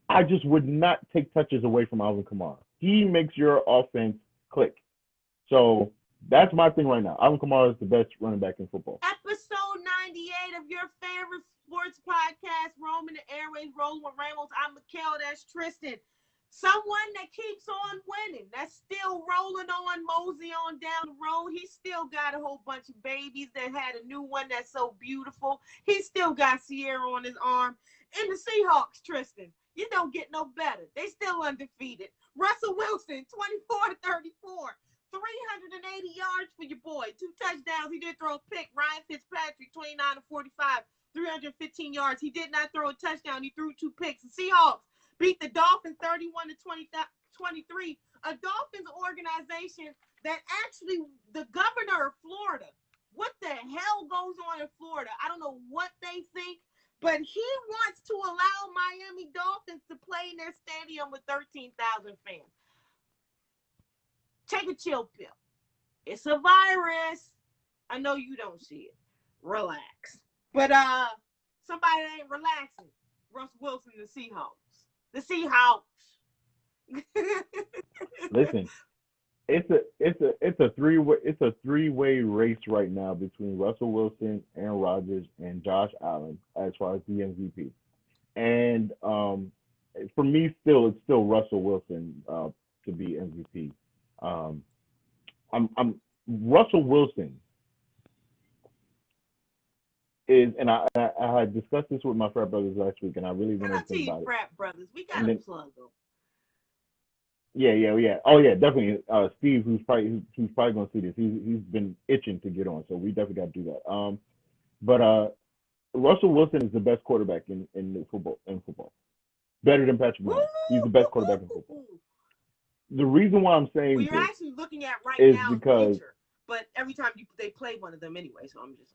I just would not take touches away from Alvin Kamara. He makes your offense click. So that's my thing right now. Alvin Kamara is the best running back in football. Episode 98 of your favorite sports podcast, Roaming the Airways, Rolling with Ramos. I'm Mikhail, that's Tristan. Someone that keeps on winning, that's still rolling on, mosey on down the road. He still got a whole bunch of babies that had a new one that's so beautiful. He still got Sierra on his arm. And the Seahawks, Tristan, you don't get no better. They still undefeated. Russell Wilson, 24-34. 380 yards for your boy. 2 touchdowns. He did throw a pick. Ryan Fitzpatrick, 29-45, 315 yards. He did not throw a touchdown. He threw 2 picks. The Seahawks beat the Dolphins 31-23. A Dolphins organization that actually, the governor of Florida, what the hell goes on in Florida? I don't know what they think, but he wants to allow Miami Dolphins to play in their stadium with 13,000 fans. Take a chill pill. It's a virus. I know you don't see it. Relax. But somebody that ain't relaxing. Russell Wilson, the Seahawks. The Seahawks. Listen, it's a three-way race right now between Russell Wilson, Aaron Rodgers, and Josh Allen as far as the MVP. And for me, it's still Russell Wilson to be MVP. I'm Russell Wilson is, and I had discussed this with my frat brothers last week, and I really wanted to think about it. Frat brothers, we got to plug them. Yeah. Oh yeah, definitely. Steve, who's probably gonna see this. He's been itching to get on, so we definitely got to do that. But Russell Wilson is the best quarterback in football. Better than Patrick Mahomes. He's the best quarterback in football. The reason why I'm saying you're actually looking at right is now because, future, but every time they play one of them anyway, so I'm just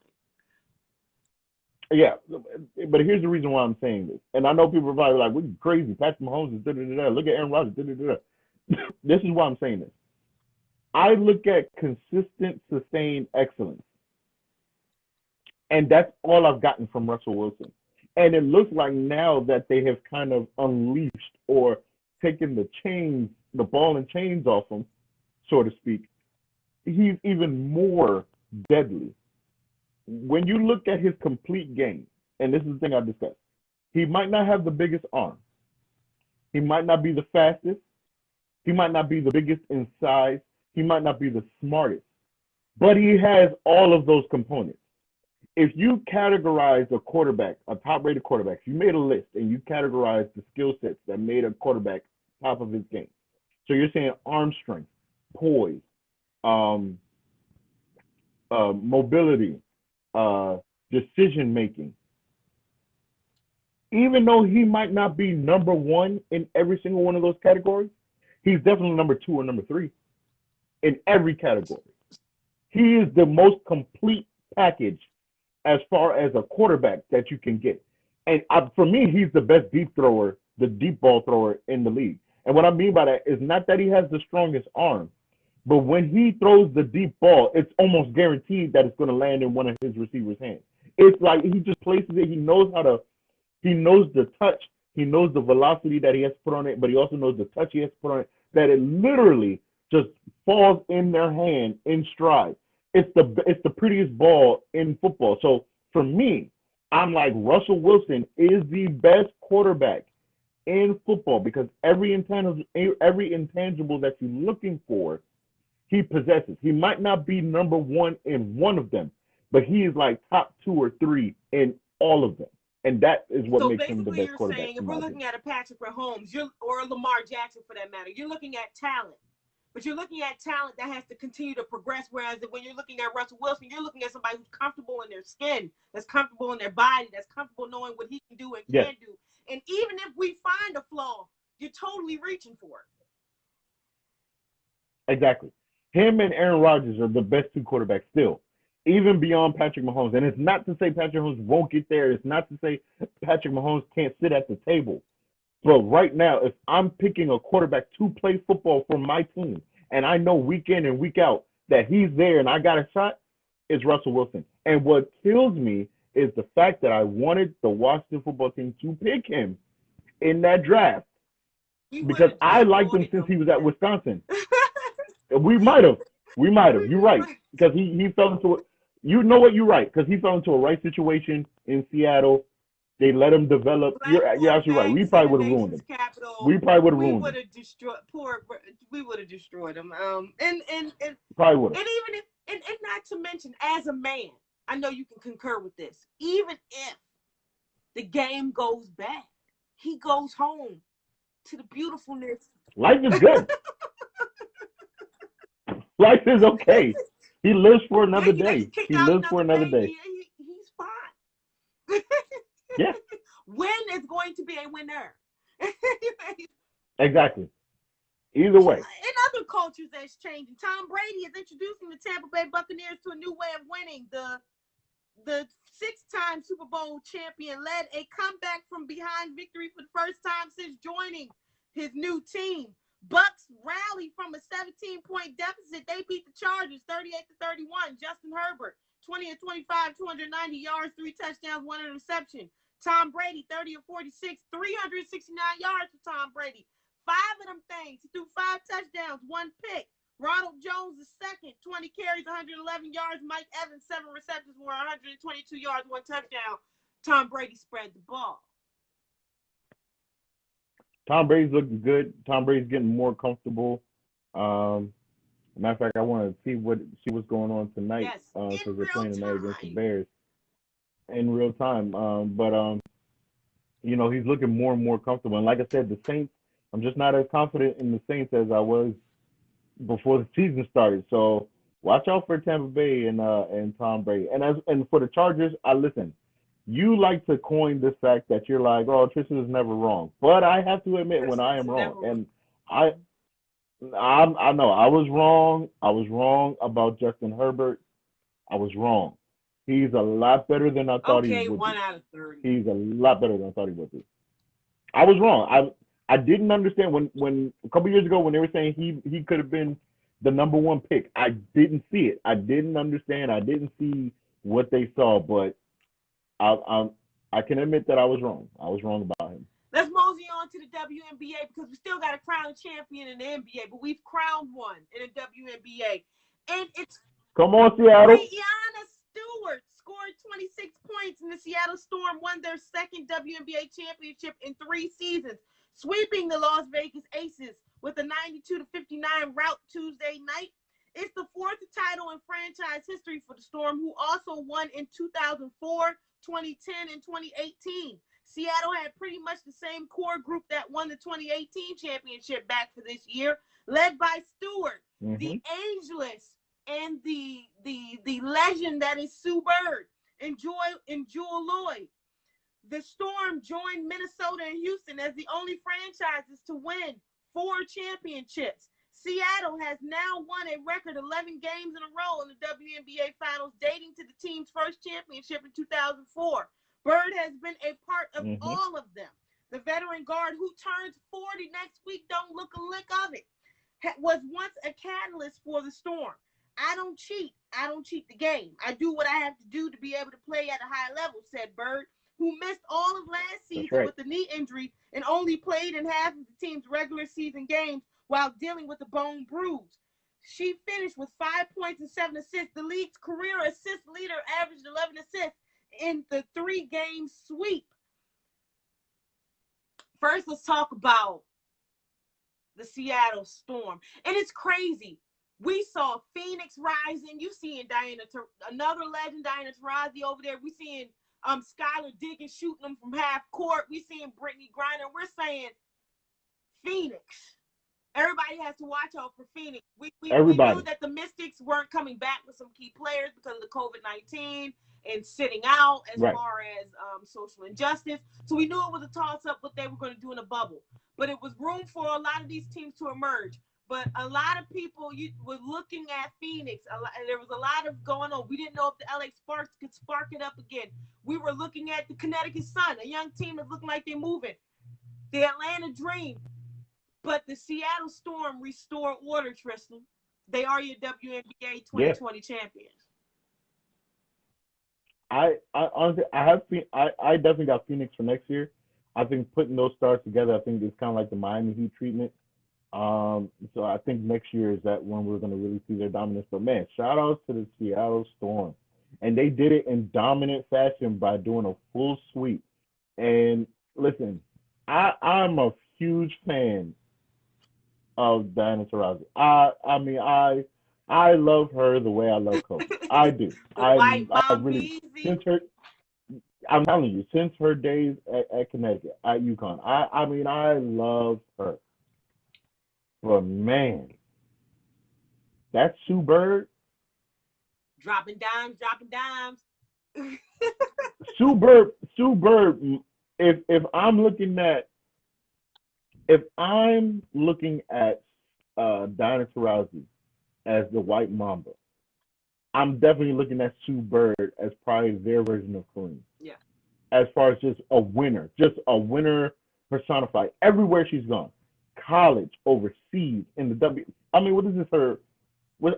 saying. Yeah, but here's the reason why I'm saying this. And I know people are probably like, "We're crazy. Patrick Mahomes is da-da-da-da. Look at Aaron Rodgers. Da-da-da-da." This is why I'm saying this. I look at consistent, sustained excellence. And that's all I've gotten from Russell Wilson. And it looks like now that they have kind of unleashed or taken the ball and chains off him, so to speak, he's even more deadly. When you look at his complete game, and this is the thing I discussed, he might not have the biggest arm. He might not be the fastest. He might not be the biggest in size. He might not be the smartest. But he has all of those components. If you categorize a quarterback, a top-rated quarterback, if you made a list and you categorize the skill sets that made a quarterback top of his game. So you're saying arm strength, poise, mobility, decision making. Even though he might not be number one in every single one of those categories, he's definitely number 2 or number 3 in every category. He is the most complete package as far as a quarterback that you can get. And for me, he's the best deep ball thrower in the league. And what I mean by that is not that he has the strongest arm, but when he throws the deep ball, it's almost guaranteed that it's going to land in one of his receivers' hands. It's like he just places it. He knows the touch. He knows the velocity that he has to put on it, but he also knows the touch he has to put on it, that it literally just falls in their hand in stride. It's the prettiest ball in football. So for me, I'm like, Russell Wilson is the best quarterback in football because every intangible that you're looking for, he possesses. He might not be number 1 in one of them, but he is like top 2 or 3 in all of them. And that is what makes him the best quarterback. Saying, if we're looking at a Patrick Mahomes or Lamar Jackson for that matter, you're looking at talent. But you're looking at talent that has to continue to progress, whereas when you're looking at Russell Wilson, you're looking at somebody who's comfortable in their skin, that's comfortable in their body, that's comfortable knowing what he can do and can do. And even if we find a flaw, you're totally reaching for it. Exactly. Him and Aaron Rodgers are the best 2 quarterbacks still, even beyond Patrick Mahomes. And it's not to say Patrick Mahomes won't get there. It's not to say Patrick Mahomes can't sit at the table. But right now, if I'm picking a quarterback to play football for my team, and I know week in and week out that he's there and I got a shot, it's Russell Wilson. And what kills me is the fact that I wanted the Washington football team to pick him in that draft because I liked him since he was at Wisconsin. We might have. You're right. Because he fell into it. You know what? You're right. Because he fell into a right situation in Seattle. They let him develop. You're actually right. We probably would have ruined him. We probably would have ruined him. We would have destroyed him. And probably would have. And even if, and not to mention, as a man, I know you can concur with this. Even if the game goes bad, he goes home to the beautifulness. Life is good. Life is okay. He lives for another day. He lives for another day. He's fine. Yeah. Win is going to be a winner. Exactly. Either way. In other cultures, that's changing. Tom Brady is introducing the Tampa Bay Buccaneers to a new way of winning. The 6-time Super Bowl champion led a comeback from behind victory for the first time since joining his new team. Bucks rally from a 17-point deficit. They beat the Chargers 38-31. Justin Herbert, 20 of 25, 290 yards, 3 touchdowns, 1 interception. Tom Brady, 30 of 46, 369 yards for Tom Brady. 5 of them things. He threw 5 touchdowns, 1 pick. Ronald Jones is second, 20 carries, 111 yards. Mike Evans, 7 receptions for 122 yards, 1 touchdown. Tom Brady spread the ball. Tom Brady's looking good. Tom Brady's getting more comfortable. Matter of fact, I want to see what's going on tonight because they're playing tonight against the Bears in real time. He's looking more and more comfortable. And like I said, the Saints, I'm just not as confident in the Saints as I was before the season started. So watch out for Tampa Bay and Tom Brady. And for the Chargers, listen. You like to coin this fact that you're like, oh, Tristan is never wrong. But I have to admit when I am wrong. And I know I was wrong. I was wrong about Justin Herbert. I was wrong. He's a lot better than I thought he would be. 1 out of 30. He's a lot better than I thought he would be. I was wrong. I didn't understand when a couple years ago when they were saying he could have been the number 1 pick. I didn't see it. I didn't understand. I didn't see what they saw, but I can admit that I was wrong. I was wrong about him. Let's mosey on to the WNBA because we still got to crown a champion in the NBA, but we've crowned one in the WNBA. And it's Come on, Seattle. Breanna Stewart scored 26 points, and the Seattle Storm won their second WNBA championship in 3 seasons, sweeping the Las Vegas Aces with a 92-59 rout Tuesday night. It's the 4th title in franchise history for the Storm, who also won in 2004, 2010, and 2018. Seattle had pretty much the same core group that won the 2018 championship back for this year, led by Stewart, the ageless, and the legend that is Sue Bird and Jewel Lloyd. The Storm joined Minnesota and Houston as the only franchises to win 4 championships. Seattle has now won a record 11 games in a row in the WNBA Finals, dating to the team's first championship in 2004. Bird has been a part of all of them. The veteran guard, who turns 40 next week, don't look a lick of it, was once a catalyst for the Storm. I don't cheat. I don't cheat the game. I do what I have to do to be able to play at a high level, said Bird, who missed all of last season with a knee injury and only played in half of the team's regular season games while dealing with a bone bruise. She finished with 5 points and 7 assists. The league's career assist leader averaged 11 assists in the 3-game sweep. First, let's talk about the Seattle Storm. And it's crazy. We saw Phoenix rising. You seeing another legend, Diana Taurasi over there. We seeing Skylar Diggins shooting them from half court. We seeing Brittany Griner. We're saying Phoenix. Everybody has to watch out for Phoenix. We knew that the Mystics weren't coming back with some key players because of the COVID-19 and sitting out as far as social injustice. So we knew it was a toss-up what they were going to do in a bubble. But it was room for a lot of these teams to emerge. But a lot of people were looking at Phoenix. There was a lot of going on. We didn't know if the LA Sparks could spark it up again. We were looking at the Connecticut Sun, a young team that's looking like they're moving. The Atlanta Dream. But the Seattle Storm restore order, Tristan. They are your WNBA 2020 champions. I honestly, I definitely got Phoenix for next year. I think putting those stars together, I think it's kind of like the Miami Heat treatment. So I think next year is that when we're going to really see their dominance. But man, shout outs to the Seattle Storm. And they did it in dominant fashion by doing a full sweep. And listen, I'm a huge fan of Diana Taurasi. I mean, I love her the way I love Kobe. I do. I really, since her, I'm telling you, since her days at Connecticut, at UConn, I mean, I love her. But man, that Sue Bird, dropping dimes. Sue Bird. If I'm looking at Diana Taurasi as the White Mamba, I'm definitely looking at Sue Bird as probably their version of Kareem. Yeah. As far as just a winner personified everywhere she's gone. college, overseas, in the I mean, what is this?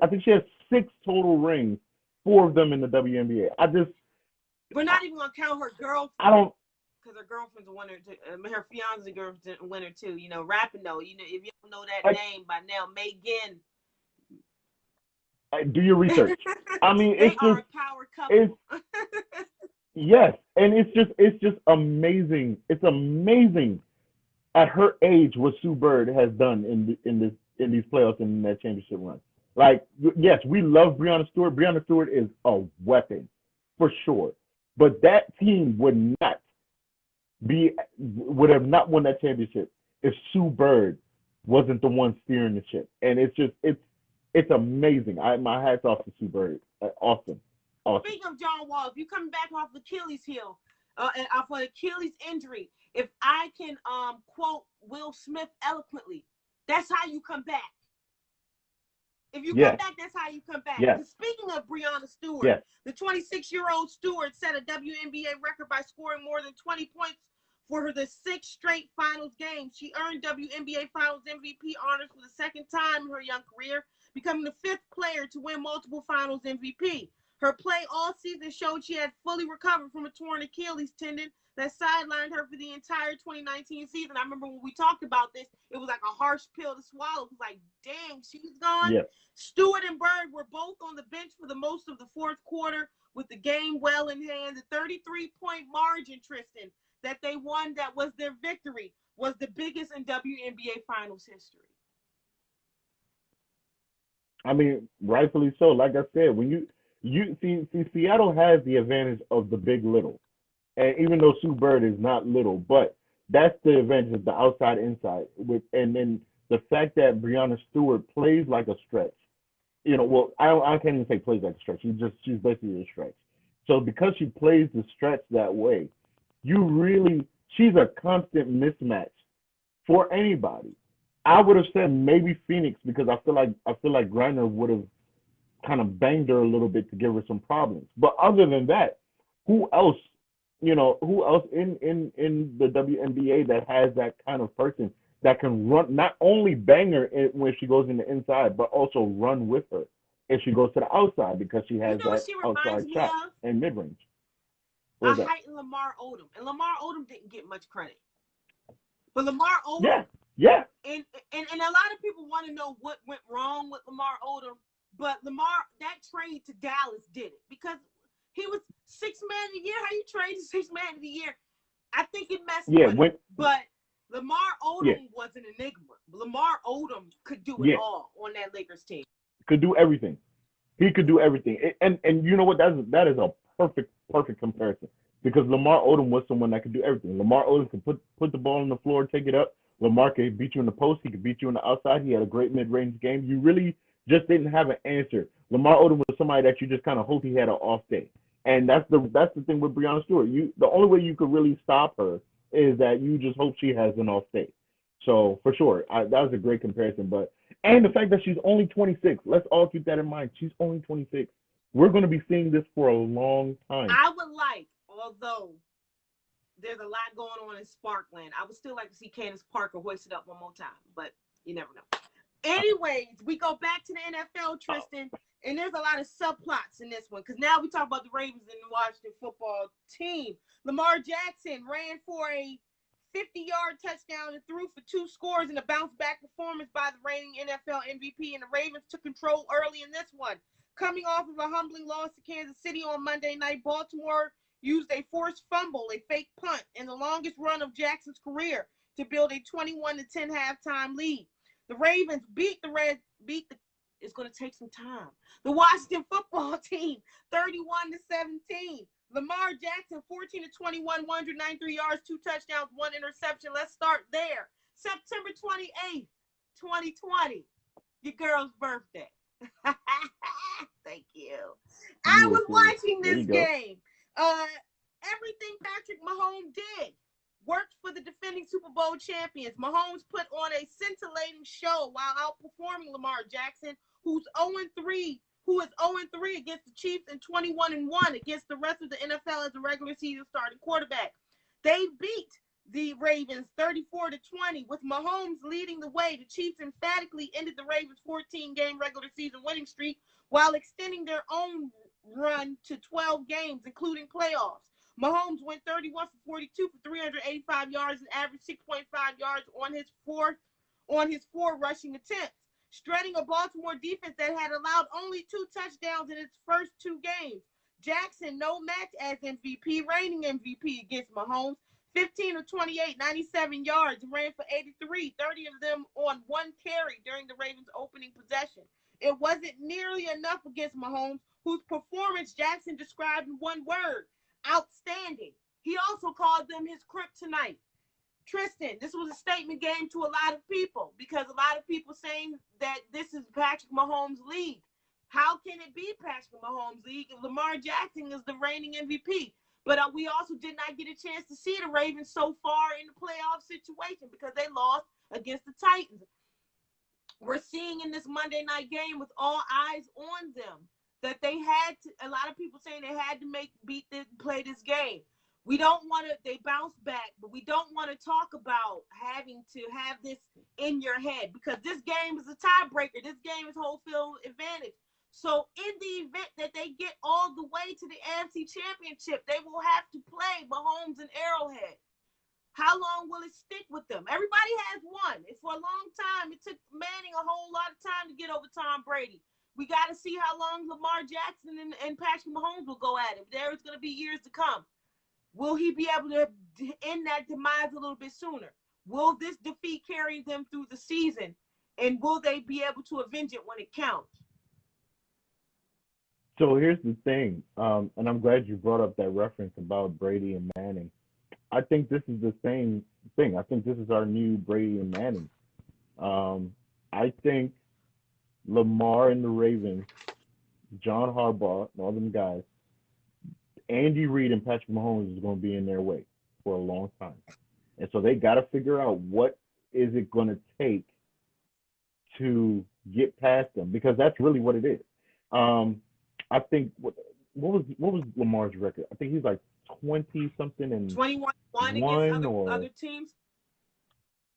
I think she has 6 total rings, 4 of them in the WNBA. We're not even gonna count her girlfriend. I don't. Because her girlfriend's a winner too. Her fiance girlfriend's a winner too. You know, rapping though. You know, if you don't know that name by now, Megan. Do your research. I mean, they it's are just a power couple. yes, and it's just amazing. It's amazing at her age what Sue Bird has done in these playoffs and in that championship run. Like, yes, we love Breonna Stewart. Breonna Stewart is a weapon for sure, but that team would have not won that championship if Sue Bird wasn't the one steering the ship. And it's amazing. My hats off to Sue Bird. Awesome. Speaking of John Wall, if you coming back off Achilles heel, and off an Achilles injury, if I can quote Will Smith eloquently, that's how you come back. If you come back, that's how you come back. Yes. Speaking of Breonna Stewart, the 26-year-old Stewart set a WNBA record by scoring more than 20 points for the 6th straight finals game. She earned WNBA Finals MVP honors for the 2nd time in her young career, becoming the 5th player to win multiple Finals MVP. Her play all season showed she had fully recovered from a torn Achilles tendon that sidelined her for the entire 2019 season. I remember when we talked about this, it was like a harsh pill to swallow. It was like, dang, she's gone. Yeah. Stewart and Bird were both on the bench for the most of the 4th quarter with the game well in hand. The 33-point margin, Tristan, that they won, that was their victory, was the biggest in WNBA Finals history. I mean, rightfully so. Like I said, when you see Seattle has the advantage of the big little. And even though Sue Bird is not little, but that's the advantage of the outside inside. And then the fact that Breonna Stewart plays like a stretch. You know, well, I can't even say plays like a stretch. She's basically a stretch. So because she plays the stretch that way, she's a constant mismatch for anybody. I would have said maybe Phoenix because I feel like Griner would have kind of banged her a little bit to give her some problems. But other than that, who else in the WNBA that has that kind of person that can run, not only bang her when she goes in the inside, but also run with her if she goes to the outside because she has that outside shot and mid range. I heightened Lamar Odom, and Lamar Odom didn't get much credit, but Lamar Odom, yeah, and a lot of people want to know what went wrong with Lamar Odom, but that trade to Dallas did it because he was 6th man of the year. How you trade 6th man of the year? I think it messed with him, but Lamar Odom was an enigma. Lamar Odom could do it all on that Lakers team. Could do everything. He could do everything. And you know what? That is a perfect comparison because Lamar Odom was someone that could do everything. Lamar Odom could put the ball on the floor, take it up. Lamar could beat you in the post. He could beat you on the outside. He had a great mid-range game. You really just didn't have an answer. Lamar Odom was somebody that you just kind of hope he had an off day. And that's the thing with Breonna Stewart. The only way you could really stop her is that you just hope she has an off day. So for sure, that was a great comparison. And the fact that she's only 26, let's all keep that in mind. She's only 26. We're going to be seeing this for a long time. I would like, although there's a lot going on in Sparkland, I would still like to see Candace Parker hoisted up one more time, but you never know. Anyways, we go back to the NFL, Tristan, and there's a lot of subplots in this one because now we talk about the Ravens and the Washington football team. Lamar Jackson ran for a 50-yard touchdown and threw for 2 scores in a bounce-back performance by the reigning NFL MVP, and the Ravens took control early in this one. Coming off of a humbling loss to Kansas City on Monday night, Baltimore used a forced fumble, a fake punt, and the longest run of Jackson's career to build a 21-10 halftime lead. The Ravens it's going to take some time. The Washington football team, 31-17. Lamar Jackson, 14-21, 193 yards, 2 touchdowns, 1 interception. Let's start there. September 28th, 2020, your girl's birthday. Thank you. I was watching this game. Everything Patrick Mahomes did worked for the defending Super Bowl champions. Mahomes put on a scintillating show while outperforming Lamar Jackson, who is 0-3 against the Chiefs and 21-1 against the rest of the NFL as a regular season starting quarterback. They beat the Ravens 34-20, with Mahomes leading the way. The Chiefs emphatically ended the Ravens' 14-game regular season winning streak while extending their own run to 12 games, including playoffs. Mahomes went 31 for 42 for 385 yards and averaged 6.5 yards on his four rushing attempts, shredding a Baltimore defense that had allowed only 2 touchdowns in its first 2 games. Jackson, no match as MVP, reigning MVP against Mahomes, 15 of 28, 97 yards, ran for 83, 30 of them on 1 carry during the Ravens' opening possession. It wasn't nearly enough against Mahomes, whose performance Jackson described in one word: outstanding. He also called them his kryptonite. Tristan, this was a statement game to a lot of people, because a lot of people saying that this is Patrick Mahomes' league. How can it be Patrick Mahomes' league if Lamar Jackson is the reigning MVP? But we also did not get a chance to see the Ravens so far in the playoff situation because they lost against the Titans. We're seeing in this Monday night game, with all eyes on them, that they had to, a lot of people saying they had to play this game. We don't want to, they bounced back, but we don't want to talk about having to have this in your head, because this game is a tiebreaker. This game is whole field advantage. So in the event that they get all the way to the AFC Championship, they will have to play Mahomes and Arrowhead. How long will it stick with them? Everybody has won. For a long time, it took Manning a whole lot of time to get over Tom Brady. We got to see how long Lamar Jackson and Patrick Mahomes will go at it. There is going to be years to come. Will he be able to end that demise a little bit sooner? Will this defeat carry them through the season? And will they be able to avenge it when it counts? So here's the thing, and I'm glad you brought up that reference about Brady and Manning. I think this is the same thing. I think this is our new Brady and Manning. I think Lamar and the Ravens, John Harbaugh, and all them guys, Andy Reid and Patrick Mahomes is going to be in their way for a long time. And so they got to figure out what is it going to take to get past them, because that's really what it is. I think what was Lamar's record? I think he's like 20 something and 21 against other teams.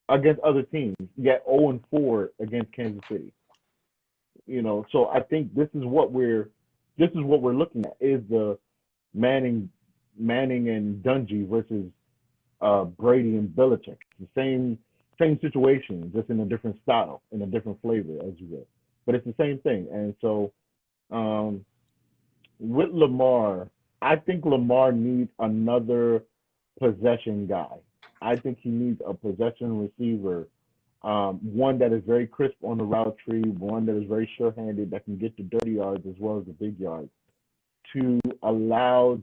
Against other teams, yet 0-4 against Kansas City. So I think this is what we're looking at, is the Manning and Dungy versus Brady and Belichick. It's the same situation, just in a different style, in a different flavor, as you will. But it's the same thing. And so with Lamar, I think Lamar needs another possession guy. I think he needs a possession receiver, one that is very crisp on the route tree, one that is very sure-handed, that can get the dirty yards as well as the big yards, to allow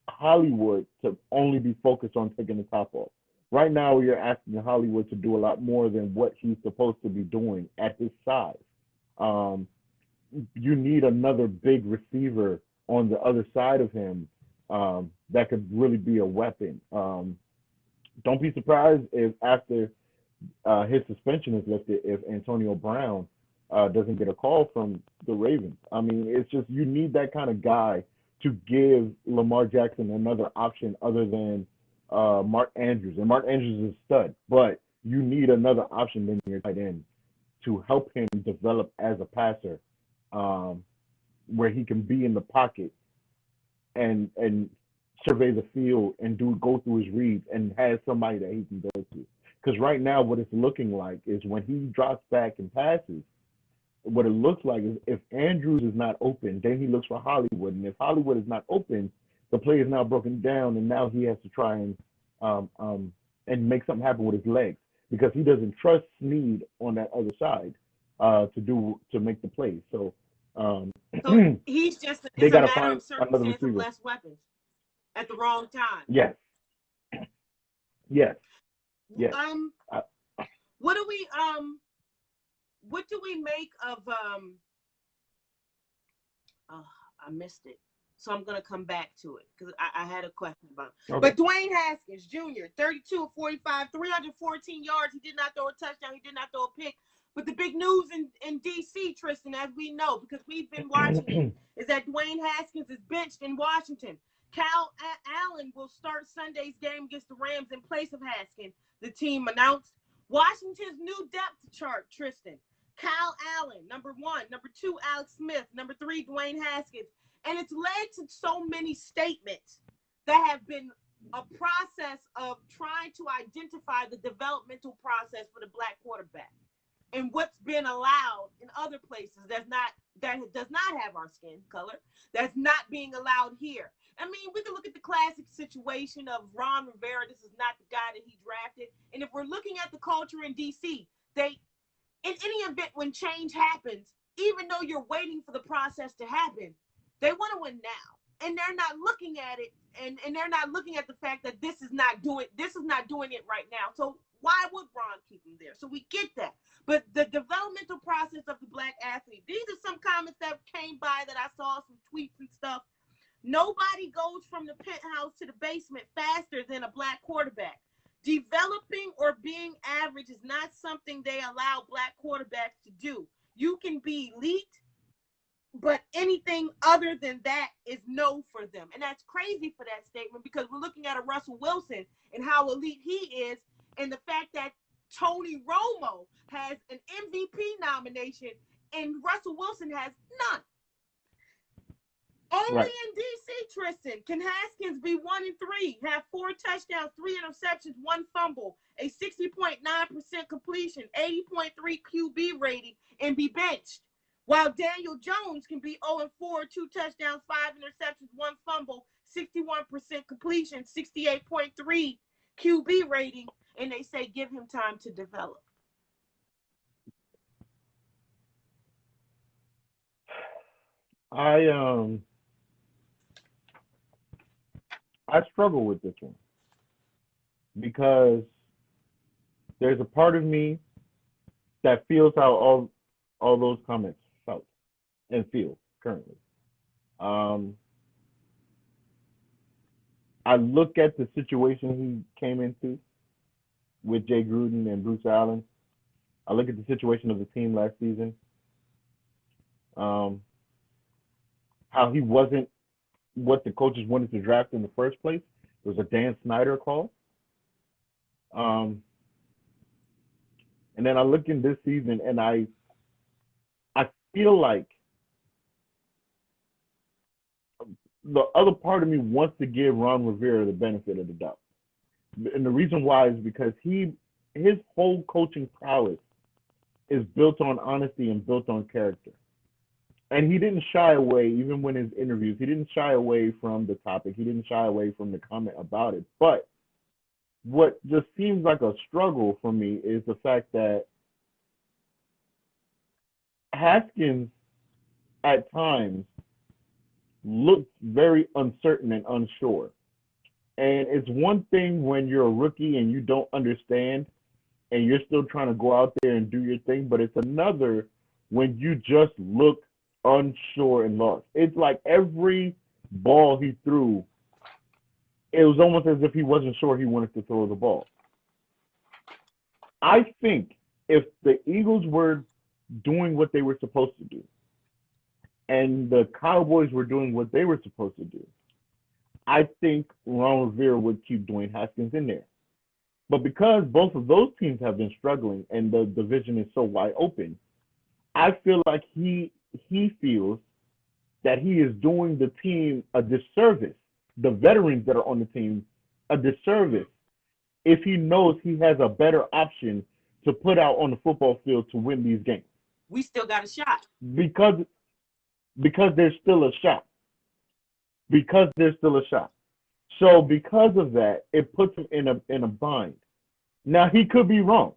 Hollywood to only be focused on taking the top off. Right now, you're asking Hollywood to do a lot more than what he's supposed to be doing at his size. You need another big receiver on the other side of him that could really be a weapon. Don't be surprised if after his suspension is lifted, if Antonio Brown doesn't get a call from the Ravens. I mean, it's just, you need that kind of guy to give Lamar Jackson another option other than Mark Andrews. And Mark Andrews is a stud, but you need another option than your tight end to help him develop as a passer, where he can be in the pocket and survey the field and go through his reads and have somebody that he can go to. Because right now, what it's looking like is when he drops back and passes, what it looks like is if Andrews is not open, then he looks for Hollywood. And if Hollywood is not open, the play is now broken down, and now he has to try and make something happen with his legs, because he doesn't trust Snead on that other side to make the play. So he's just they got to matter find of another circumstance of receiver. less weapons at the wrong time. Yes. What do we make of I missed it, so I'm gonna come back to it because I had a question about it. Okay. But Dwayne Haskins Jr., 32 of 45, 314 yards. He did not throw a touchdown. He did not throw a pick. But the big news in D.C., Tristan, as we know, because we've been watching it, is that Dwayne Haskins is benched in Washington. Allen will start Sunday's game against the Rams in place of Haskins, the team announced. Washington's new depth chart, Tristan. Kyle Allen, number 1. Number 2, Alex Smith. Number 3, Dwayne Haskins. And it's led to so many statements that have been a process of trying to identify the developmental process for the black quarterback and what's been allowed in other places that does not have our skin color, that's not being allowed here. I mean, we can look at the classic situation of Ron Rivera. This is not the guy that he drafted. And if we're looking at the culture in D.C., in any event, when change happens, even though you're waiting for the process to happen, they want to win now. And they're not looking at it, and they're not looking at the fact that this is not doing it right now. So why would Ron keep him there? So we get that. But the developmental process of the black athlete, these are some comments that came by that I saw, some tweets and stuff. Nobody goes from the penthouse to the basement faster than a black quarterback. Developing or being average is not something they allow black quarterbacks to do. You can be elite, but anything other than that is no for them. And that's crazy for that statement, because we're looking at a Russell Wilson and how elite he is, and the fact that Tony Romo has an MVP nomination and Russell Wilson has none. Only Right. in D.C., Tristan, can Haskins be 1-3, have 4 touchdowns, 3 interceptions, 1 fumble, a 60.9% completion, 80.3 QB rating, and be benched, while Daniel Jones can be 0-4, 2 touchdowns, 5 interceptions, 1 fumble, 61% completion, 68.3 QB rating, and they say give him time to develop. I struggle with this one because there's a part of me that feels how all those comments felt and feel currently. I look at the situation he came into with Jay Gruden and Bruce Allen. I look at the situation of the team last season. How he wasn't what the coaches wanted to draft in the first place. It was a Dan Snyder call. And then I look in this season and I feel like the other part of me wants to give Ron Rivera the benefit of the doubt. And the reason why is because his whole coaching prowess is built on honesty and built on character. And he didn't shy away, even when his interviews, he didn't shy away from the topic. He didn't shy away from the comment about it. But what just seems like a struggle for me is the fact that Haskins at times looks very uncertain and unsure. And it's one thing when you're a rookie and you don't understand and you're still trying to go out there and do your thing, but it's another when you just look unsure and lost. It's like every ball he threw, it was almost as if he wasn't sure he wanted to throw the ball. I think if the Eagles were doing what they were supposed to do and the Cowboys were doing what they were supposed to do, I think Ron Rivera would keep Dwayne Haskins in there. But because both of those teams have been struggling and the division is so wide open, I feel like he feels that he is doing the team a disservice, the veterans that are on the team, a disservice, if he knows he has a better option to put out on the football field to win these games. We still got a shot. Because there's still a shot. Because there's still a shot. So because of that, it puts him in a bind. Now, he could be wrong.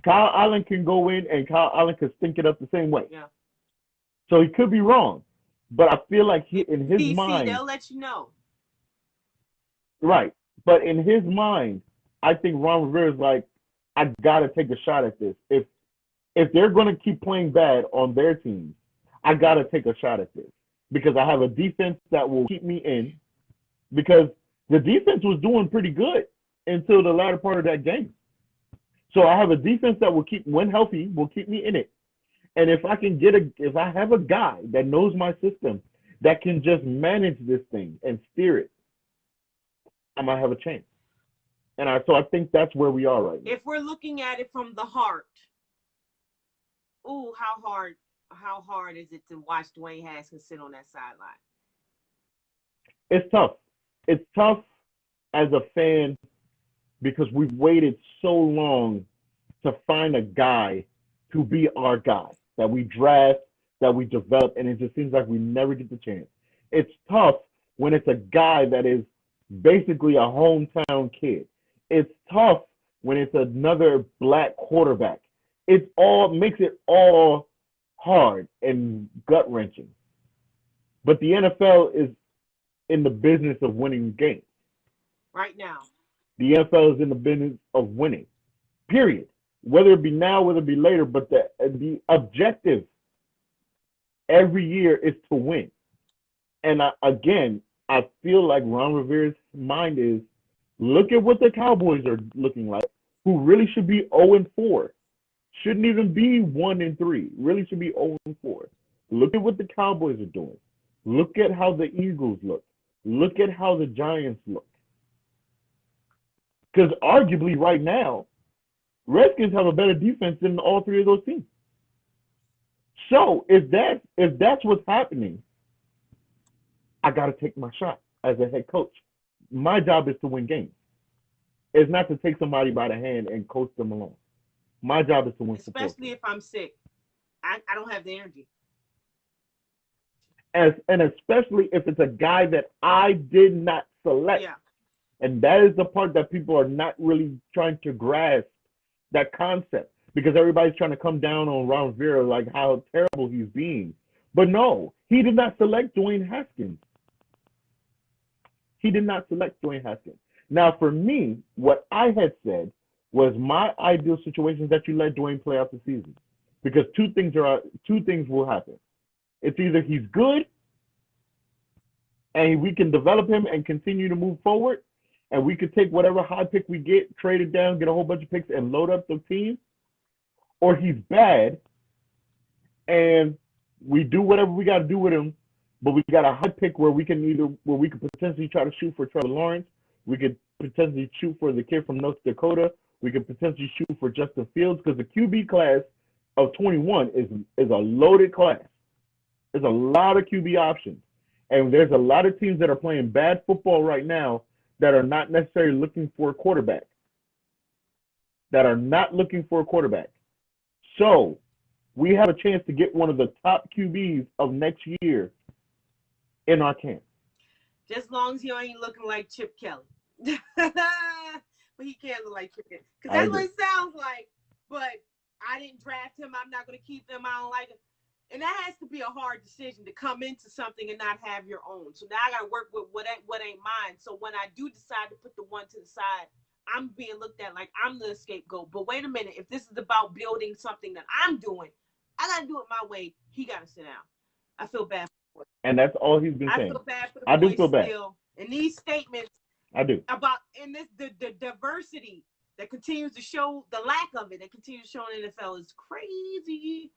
Kyle Allen can go in and Kyle Allen could stink it up the same way. Yeah. So he could be wrong. But I feel like in his DC, mind, they'll let you know. Right. But in his mind, I think Ron Rivera's like, I gotta take a shot at this. If they're gonna keep playing bad on their teams, I gotta take a shot at this. Because I have a defense that will keep me in. Because the defense was doing pretty good until the latter part of that game. So I have a defense that will keep, when healthy, will keep me in it. And if I have a guy that knows my system, that can just manage this thing and steer it, I might have a chance. So I think that's where we are right now. If we're looking at it from the heart, ooh, how hard is it to watch Dwayne Haskins sit on that sideline? It's tough. It's tough as a fan because we've waited so long to find a guy to be our guy that we draft, that we develop, and it just seems like we never get the chance. It's tough when it's a guy that is basically a hometown kid. It's tough when it's another black quarterback. It all makes it all hard and gut wrenching. But the NFL is in the business of winning games. Right now. The NFL is in the business of winning. Period. Whether it be now, whether it be later, but the objective every year is to win. And I feel like Ron Rivera's mind is, look at what the Cowboys are looking like, who really should be 0-4. Shouldn't even be 1-3. Really should be 0-4. Look at what the Cowboys are doing. Look at how the Eagles look. Look at how the Giants look. Because arguably right now, Redskins have a better defense than all three of those teams. So if that's what's happening, I got to take my shot as a head coach. My job is to win games. It's not to take somebody by the hand and coach them along. My job is to win. Especially if I'm sick. I don't have the energy. And especially if it's a guy that I did not select. Yeah. And that is the part that people are not really trying to grasp, that concept, because everybody's trying to come down on Ron Rivera like how terrible he's being. But no, he did not select Dwayne Haskins. He did not select Dwayne Haskins. Now, for me, what I had said was my ideal situation is that you let Dwayne play out the season, because two things will happen. It's either he's good and we can develop him and continue to move forward, and we could take whatever high pick we get, trade it down, get a whole bunch of picks, and load up the team, or he's bad and we do whatever we got to do with him, but we got a high pick where we could potentially try to shoot for Trevor Lawrence. We could potentially shoot for the kid from North Dakota. We could potentially shoot for Justin Fields, because the QB class of 21 is a loaded class. There's a lot of QB options. And there's a lot of teams that are playing bad football right now that are not necessarily looking for a quarterback. So we have a chance to get one of the top QBs of next year in our camp. Just as long as he ain't looking like Chip Kelly. But he can't look like Chip Kelly. Because that's what it sounds like. But I didn't draft him. I'm not going to keep him. I don't like him. And that has to be a hard decision, to come into something and not have your own. So now I got to work with what ain't mine. So when I do decide to put the one to the side, I'm being looked at like I'm the scapegoat. But wait a minute. If this is about building something that I'm doing, I got to do it my way. He got to sit down. I feel bad for him. And that's all he's been saying. I feel bad for the I do boy feel bad. still. And these statements I do. about the diversity that continues to show, the lack of it that continues to show in the NFL is crazy.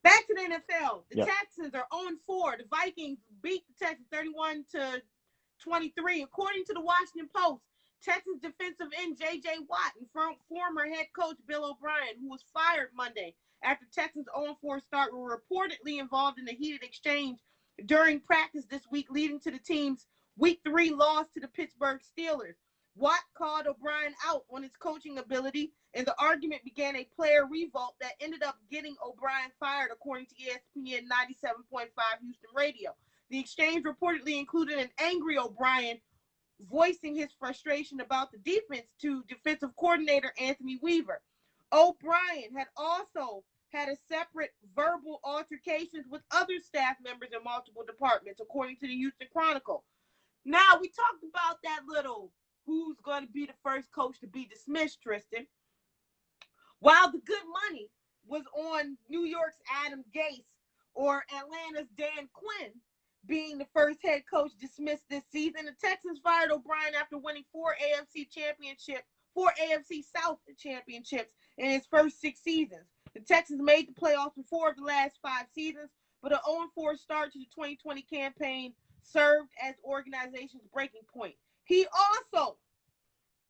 Back to the NFL. The Texans are 0-4. The Vikings beat the Texans 31-23. According to the Washington Post, Texans defensive end J.J. Watt and former head coach Bill O'Brien, who was fired Monday after Texans' 0-4 start, were reportedly involved in a heated exchange during practice this week, leading to the team's Week 3 loss to the Pittsburgh Steelers. Watt called O'Brien out on his coaching ability, and the argument began a player revolt that ended up getting O'Brien fired, according to ESPN 97.5 Houston Radio. The exchange reportedly included an angry O'Brien voicing his frustration about the defense to defensive coordinator Anthony Weaver. O'Brien had also had a separate verbal altercations with other staff members in multiple departments, according to the Houston Chronicle. Now, we talked about that little who's going to be the first coach to be dismissed, Tristan. While the good money was on New York's Adam Gase or Atlanta's Dan Quinn being the first head coach dismissed this season, the Texans fired O'Brien after winning 4 AFC South championships in his first 6 seasons. The Texans made the playoffs in 4 of the last 5 seasons, but an 0-4 start to the 2020 campaign served as organization's breaking point. He also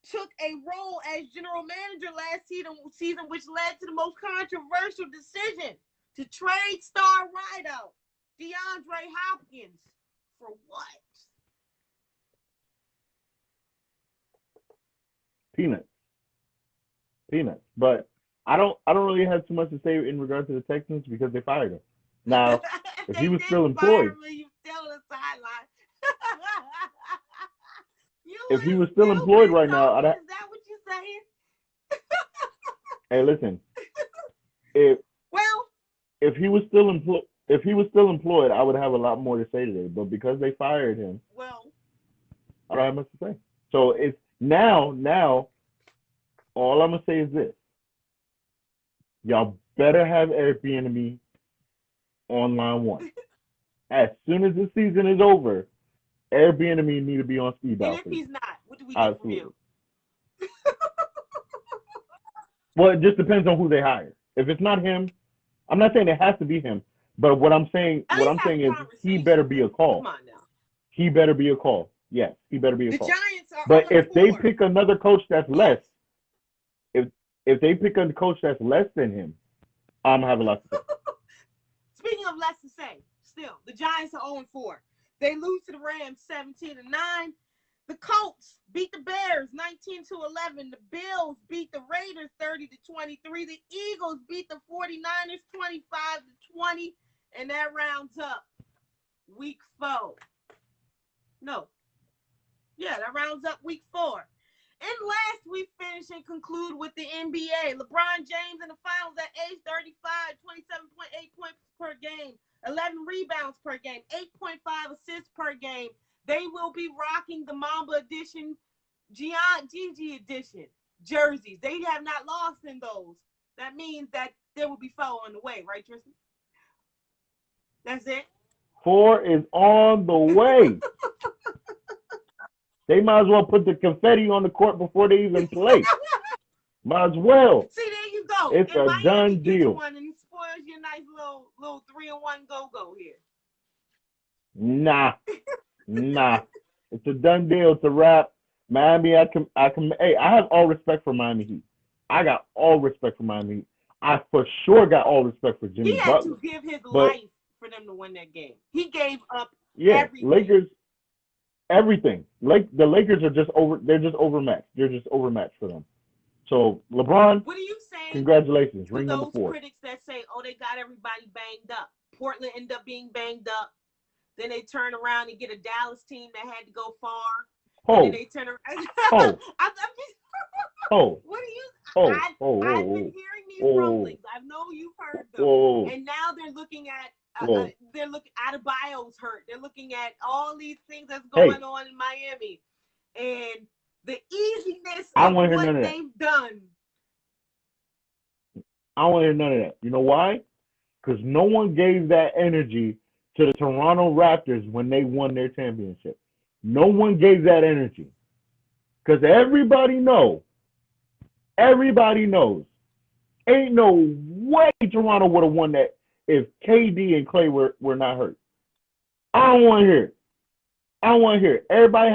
took a role as general manager last season, which led to the most controversial decision to trade star wideout DeAndre Hopkins for what? Peanuts. But I don't really have too much to say in regard to the Texans because they fired him. Now, if he was still employed, you still on the sideline. if he was still employed right now, is that what you're saying? Hey, listen. If he was still employed, I would have a lot more to say today. But because they fired him, I don't have much to say. So it's now. All I'm gonna say is this: y'all better have Airbnb on line one. As soon as the season is over, Airbnb need to be on speed dial. And if he's not, what do we do for you? Well, it just depends on who they hire. If it's not him, I'm not saying it has to be him, but what I'm saying is he better be a call. Come on now. He better be a call. Yes, he better be a call. The Giants are but if they pick another coach that's less, if they pick a coach that's less than him, I'm gonna have a lot to say. Speaking of less to say, still the Giants are 0-4. They lose to the Rams 17-9. The Colts beat the Bears 19-11. The Bills beat the Raiders 30-23. The Eagles beat the 49ers 25-20. And that rounds up week 4. No. Yeah, that rounds up week 4. And last, we finish and conclude with the NBA. LeBron James in the finals at age 35, 27.8 points per game, 11 rebounds per game, 8.5 assists per game. They will be rocking the Mamba edition, Gigi edition jerseys. They have not lost in those. That means that there will be 4 on the way, right, Tristan? That's it? 4 is on the way. They might as well put the confetti on the court before they even play. Might as well. See, there you go. It's a done deal. One and spoils your nice little 3-1 go here. Nah. It's a done deal. It's a wrap. Miami, hey, I have all respect for Miami Heat. I got all respect for Miami Heat. I for sure got all respect for Jimmy Butler. He had to give his life for them to win that game. He gave up everything. Lakers, everything. The Lakers are just they're just overmatched. They're just overmatched for them. So LeBron, what are you saying? Congratulations, ring number 4. Those critics that say, "Oh, they got everybody banged up." Portland ended up being banged up. Then they turn around and get a Dallas team that had to go far. And then they turn around. What are you? I've been hearing these rumblings. I know you've heard them. And now they're looking at Adebayo's hurt. They're looking at all these things that's going on in Miami, and the easiness of what they've done. I don't want to hear none of that. You know why? Because no one gave that energy to the Toronto Raptors when they won their championship. No one gave that energy. Because everybody knows, ain't no way Toronto would have won that if KD and Clay were not hurt. I don't want to hear it. Everybody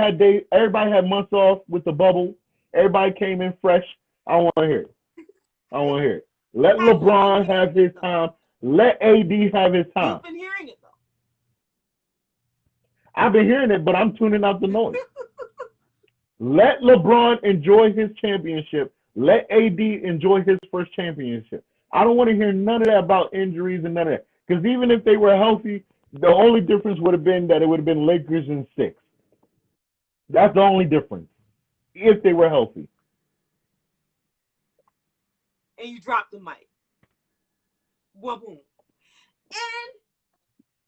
had months off with the bubble. Everybody came in fresh. I don't want to hear it. Let LeBron have his time. Let AD have his time. You've been hearing it, though. I've been hearing it, but I'm tuning out the noise. Let LeBron enjoy his championship. Let AD enjoy his first championship. I don't want to hear none of that about injuries and none of that. Because even if they were healthy, the only difference would have been that it would have been Lakers in 6. That's the only difference. If they were healthy. And you dropped the mic. Boom. And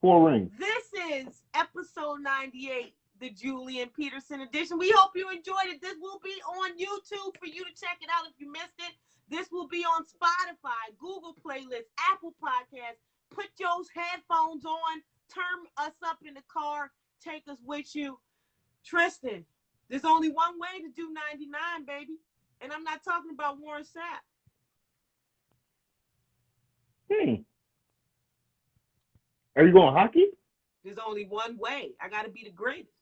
4 rings. This is episode 98, the Julian Peterson edition. We hope you enjoyed it. This will be on YouTube for you to check it out if you missed it. This will be on Spotify, Google Playlist, Apple Podcasts. Put your headphones on. Turn us up in the car. Take us with you. Tristan, there's only one way to do 99, baby. And I'm not talking about Warren Sapp. Are you going hockey? There's only one way. I got to be the greatest.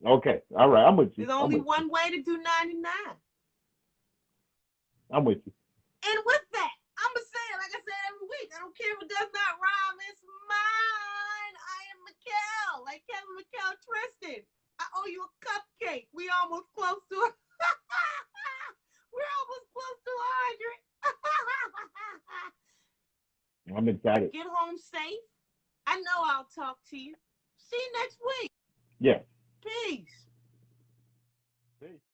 Okay. All right. I'm with you. There's only one way to do 99. I'm with you. And with that, I'm going to say it like I said every week. I don't care if it does not rhyme. It's mine. I am Mikkel. Like Kevin McHale Tristan. I owe you a cupcake. We almost close to it. We're almost close to 100. I'm excited. Get home safe. I know I'll talk to you. See you next week. Yeah. Peace. Peace.